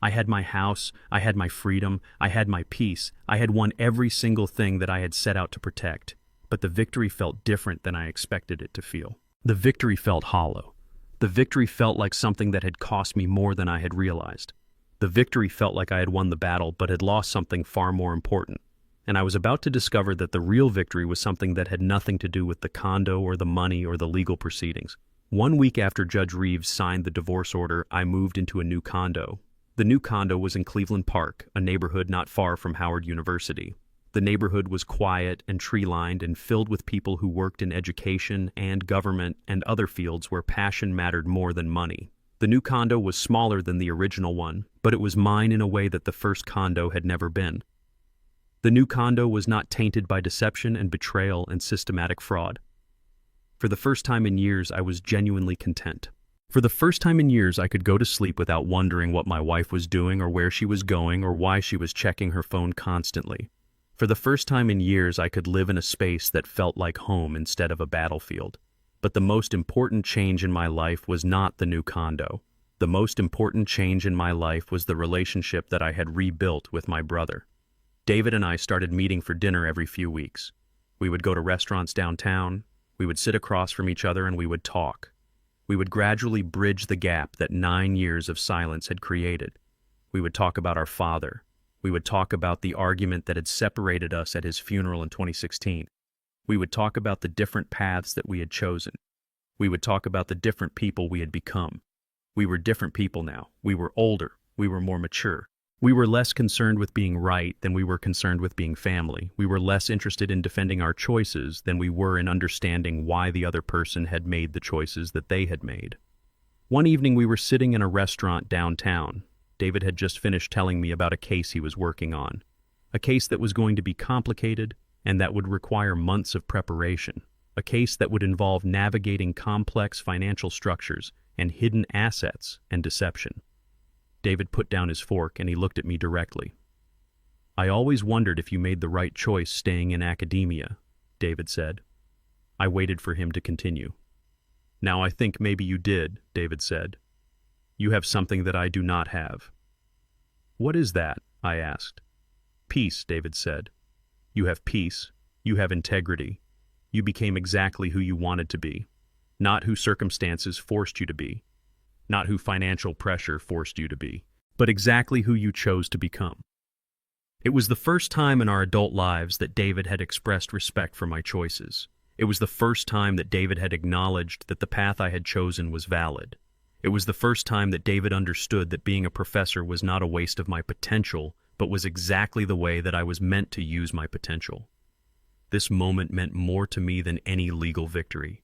I had my house, I had my freedom, I had my peace, I had won every single thing that I had set out to protect, but the victory felt different than I expected it to feel. The victory felt hollow. The victory felt like something that had cost me more than I had realized. The victory felt like I had won the battle but had lost something far more important. And I was about to discover that the real victory was something that had nothing to do with the condo or the money or the legal proceedings. 1 week after Judge Reeves signed the divorce order, I moved into a new condo. The new condo was in Cleveland Park, a neighborhood not far from Howard University. The neighborhood was quiet and tree-lined and filled with people who worked in education and government and other fields where passion mattered more than money. The new condo was smaller than the original one, but it was mine in a way that the first condo had never been. The new condo was not tainted by deception and betrayal and systematic fraud. For the first time in years, I was genuinely content. For the first time in years, I could go to sleep without wondering what my wife was doing or where she was going or why she was checking her phone constantly. For the first time in years, I could live in a space that felt like home instead of a battlefield. But the most important change in my life was not the new condo. The most important change in my life was the relationship that I had rebuilt with my brother. David and I started meeting for dinner every few weeks. We would go to restaurants downtown, we would sit across from each other, and we would talk. We would gradually bridge the gap that 9 years of silence had created. We would talk about our father. We would talk about the argument that had separated us at his funeral in 2016. We would talk about the different paths that we had chosen. We would talk about the different people we had become. We were different people now. We were older. We were more mature. We were less concerned with being right than we were concerned with being family. We were less interested in defending our choices than we were in understanding why the other person had made the choices that they had made. One evening we were sitting in a restaurant downtown. David had just finished telling me about a case he was working on. A case that was going to be complicated and that would require months of preparation. A case that would involve navigating complex financial structures and hidden assets and deception. David put down his fork and he looked at me directly. "I always wondered if you made the right choice staying in academia," David said. I waited for him to continue. "Now I think maybe you did," David said. "You have something that I do not have." "What is that?" I asked. "Peace," David said. "You have peace. You have integrity. You became exactly who you wanted to be, not who circumstances forced you to be. Not who financial pressure forced you to be, but exactly who you chose to become." It was the first time in our adult lives that David had expressed respect for my choices. It was the first time that David had acknowledged that the path I had chosen was valid. It was the first time that David understood that being a professor was not a waste of my potential, but was exactly the way that I was meant to use my potential. This moment meant more to me than any legal victory.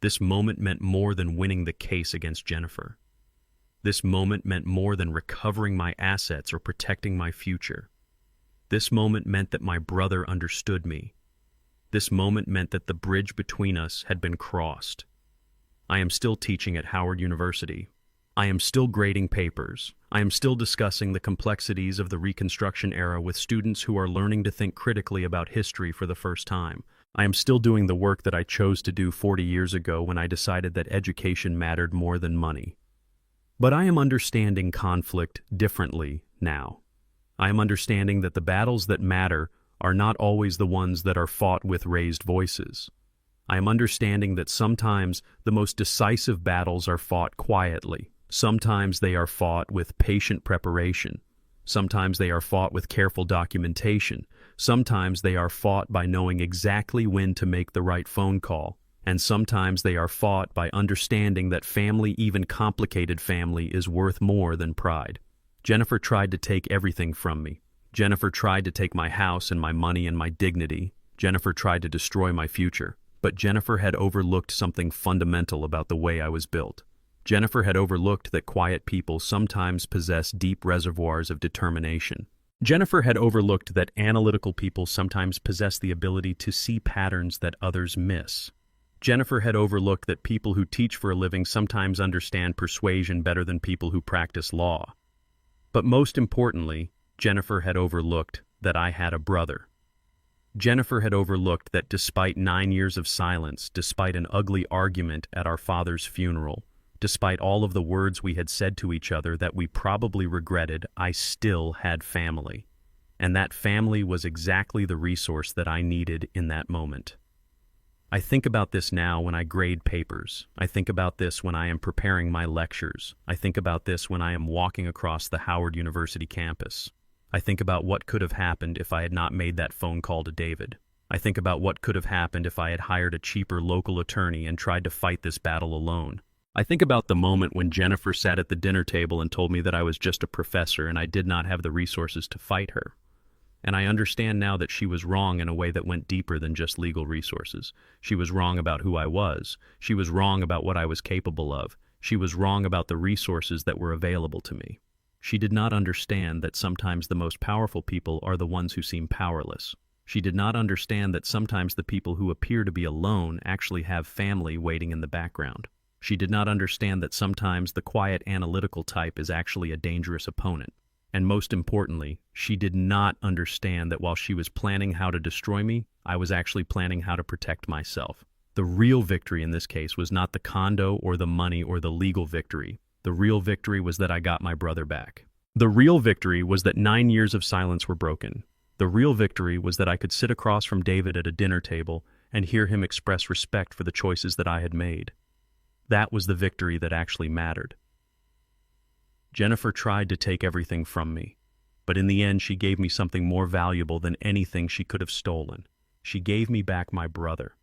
This moment meant more than winning the case against Jennifer. This moment meant more than recovering my assets or protecting my future. This moment meant that my brother understood me. This moment meant that the bridge between us had been crossed. I am still teaching at Howard University. I am still grading papers. I am still discussing the complexities of the Reconstruction era with students who are learning to think critically about history for the first time. I am still doing the work that I chose to do 40 years ago when I decided that education mattered more than money. But I am understanding conflict differently now. I am understanding that the battles that matter are not always the ones that are fought with raised voices. I am understanding that sometimes the most decisive battles are fought quietly. Sometimes they are fought with patient preparation. Sometimes they are fought with careful documentation. Sometimes they are fought by knowing exactly when to make the right phone call. And sometimes they are fought by understanding that family, even complicated family, is worth more than pride. Jennifer tried to take everything from me. Jennifer tried to take my house and my money and my dignity. Jennifer tried to destroy my future. But Jennifer had overlooked something fundamental about the way I was built. Jennifer had overlooked that quiet people sometimes possess deep reservoirs of determination. Jennifer had overlooked that analytical people sometimes possess the ability to see patterns that others miss. Jennifer had overlooked that people who teach for a living sometimes understand persuasion better than people who practice law. But most importantly, Jennifer had overlooked that I had a brother. Jennifer had overlooked that despite 9 years of silence, despite an ugly argument at our father's funeral, despite all of the words we had said to each other that we probably regretted, I still had family. And that family was exactly the resource that I needed in that moment. I think about this now when I grade papers. I think about this when I am preparing my lectures. I think about this when I am walking across the Howard University campus. I think about what could have happened if I had not made that phone call to David. I think about what could have happened if I had hired a cheaper local attorney and tried to fight this battle alone. I think about the moment when Jennifer sat at the dinner table and told me that I was just a professor and I did not have the resources to fight her. And I understand now that she was wrong in a way that went deeper than just legal resources. She was wrong about who I was. She was wrong about what I was capable of. She was wrong about the resources that were available to me. She did not understand that sometimes the most powerful people are the ones who seem powerless. She did not understand that sometimes the people who appear to be alone actually have family waiting in the background. She did not understand that sometimes the quiet analytical type is actually a dangerous opponent. And most importantly, she did not understand that while she was planning how to destroy me, I was actually planning how to protect myself. The real victory in this case was not the condo or the money or the legal victory. The real victory was that I got my brother back. The real victory was that 9 years of silence were broken. The real victory was that I could sit across from David at a dinner table and hear him express respect for the choices that I had made. That was the victory that actually mattered. Jennifer tried to take everything from me, but in the end she gave me something more valuable than anything she could have stolen. She gave me back my brother.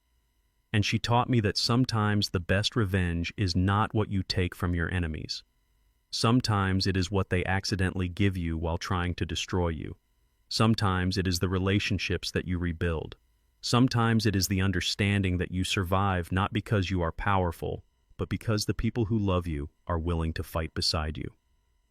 And she taught me that sometimes the best revenge is not what you take from your enemies. Sometimes it is what they accidentally give you while trying to destroy you. Sometimes it is the relationships that you rebuild. Sometimes it is the understanding that you survive not because you are powerful, but because the people who love you are willing to fight beside you.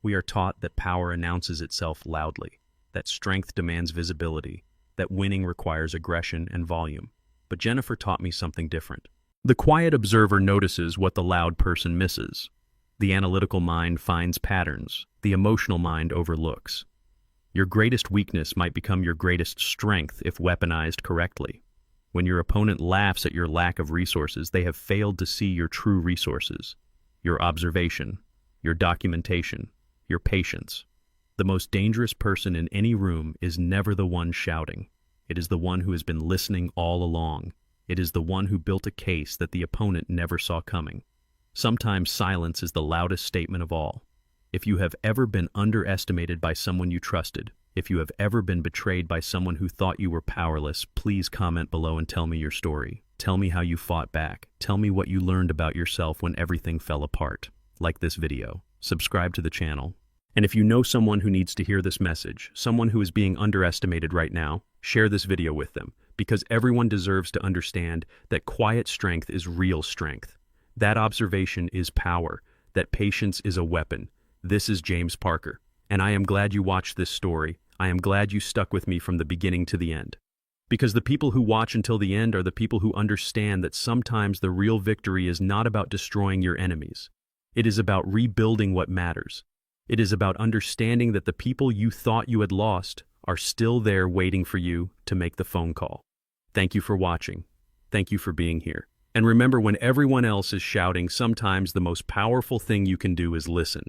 We are taught that power announces itself loudly, that strength demands visibility, that winning requires aggression and volume. But Jennifer taught me something different. The quiet observer notices what the loud person misses. The analytical mind finds patterns. The emotional mind overlooks. Your greatest weakness might become your greatest strength if weaponized correctly. When your opponent laughs at your lack of resources, they have failed to see your true resources, your observation, your documentation, your patience. The most dangerous person in any room is never the one shouting. It is the one who has been listening all along. It is the one who built a case that the opponent never saw coming. Sometimes silence is the loudest statement of all. If you have ever been underestimated by someone you trusted, if you have ever been betrayed by someone who thought you were powerless, please comment below and tell me your story. Tell me how you fought back. Tell me what you learned about yourself when everything fell apart. Like this video. Subscribe to the channel. And if you know someone who needs to hear this message, someone who is being underestimated right now, share this video with them, because everyone deserves to understand that quiet strength is real strength. That observation is power. That patience is a weapon. This is James Parker, and I am glad you watched this story. I am glad you stuck with me from the beginning to the end. Because the people who watch until the end are the people who understand that sometimes the real victory is not about destroying your enemies. It is about rebuilding what matters. It is about understanding that the people you thought you had lost are still there waiting for you to make the phone call. Thank you for watching. Thank you for being here. And remember, when everyone else is shouting, sometimes the most powerful thing you can do is listen.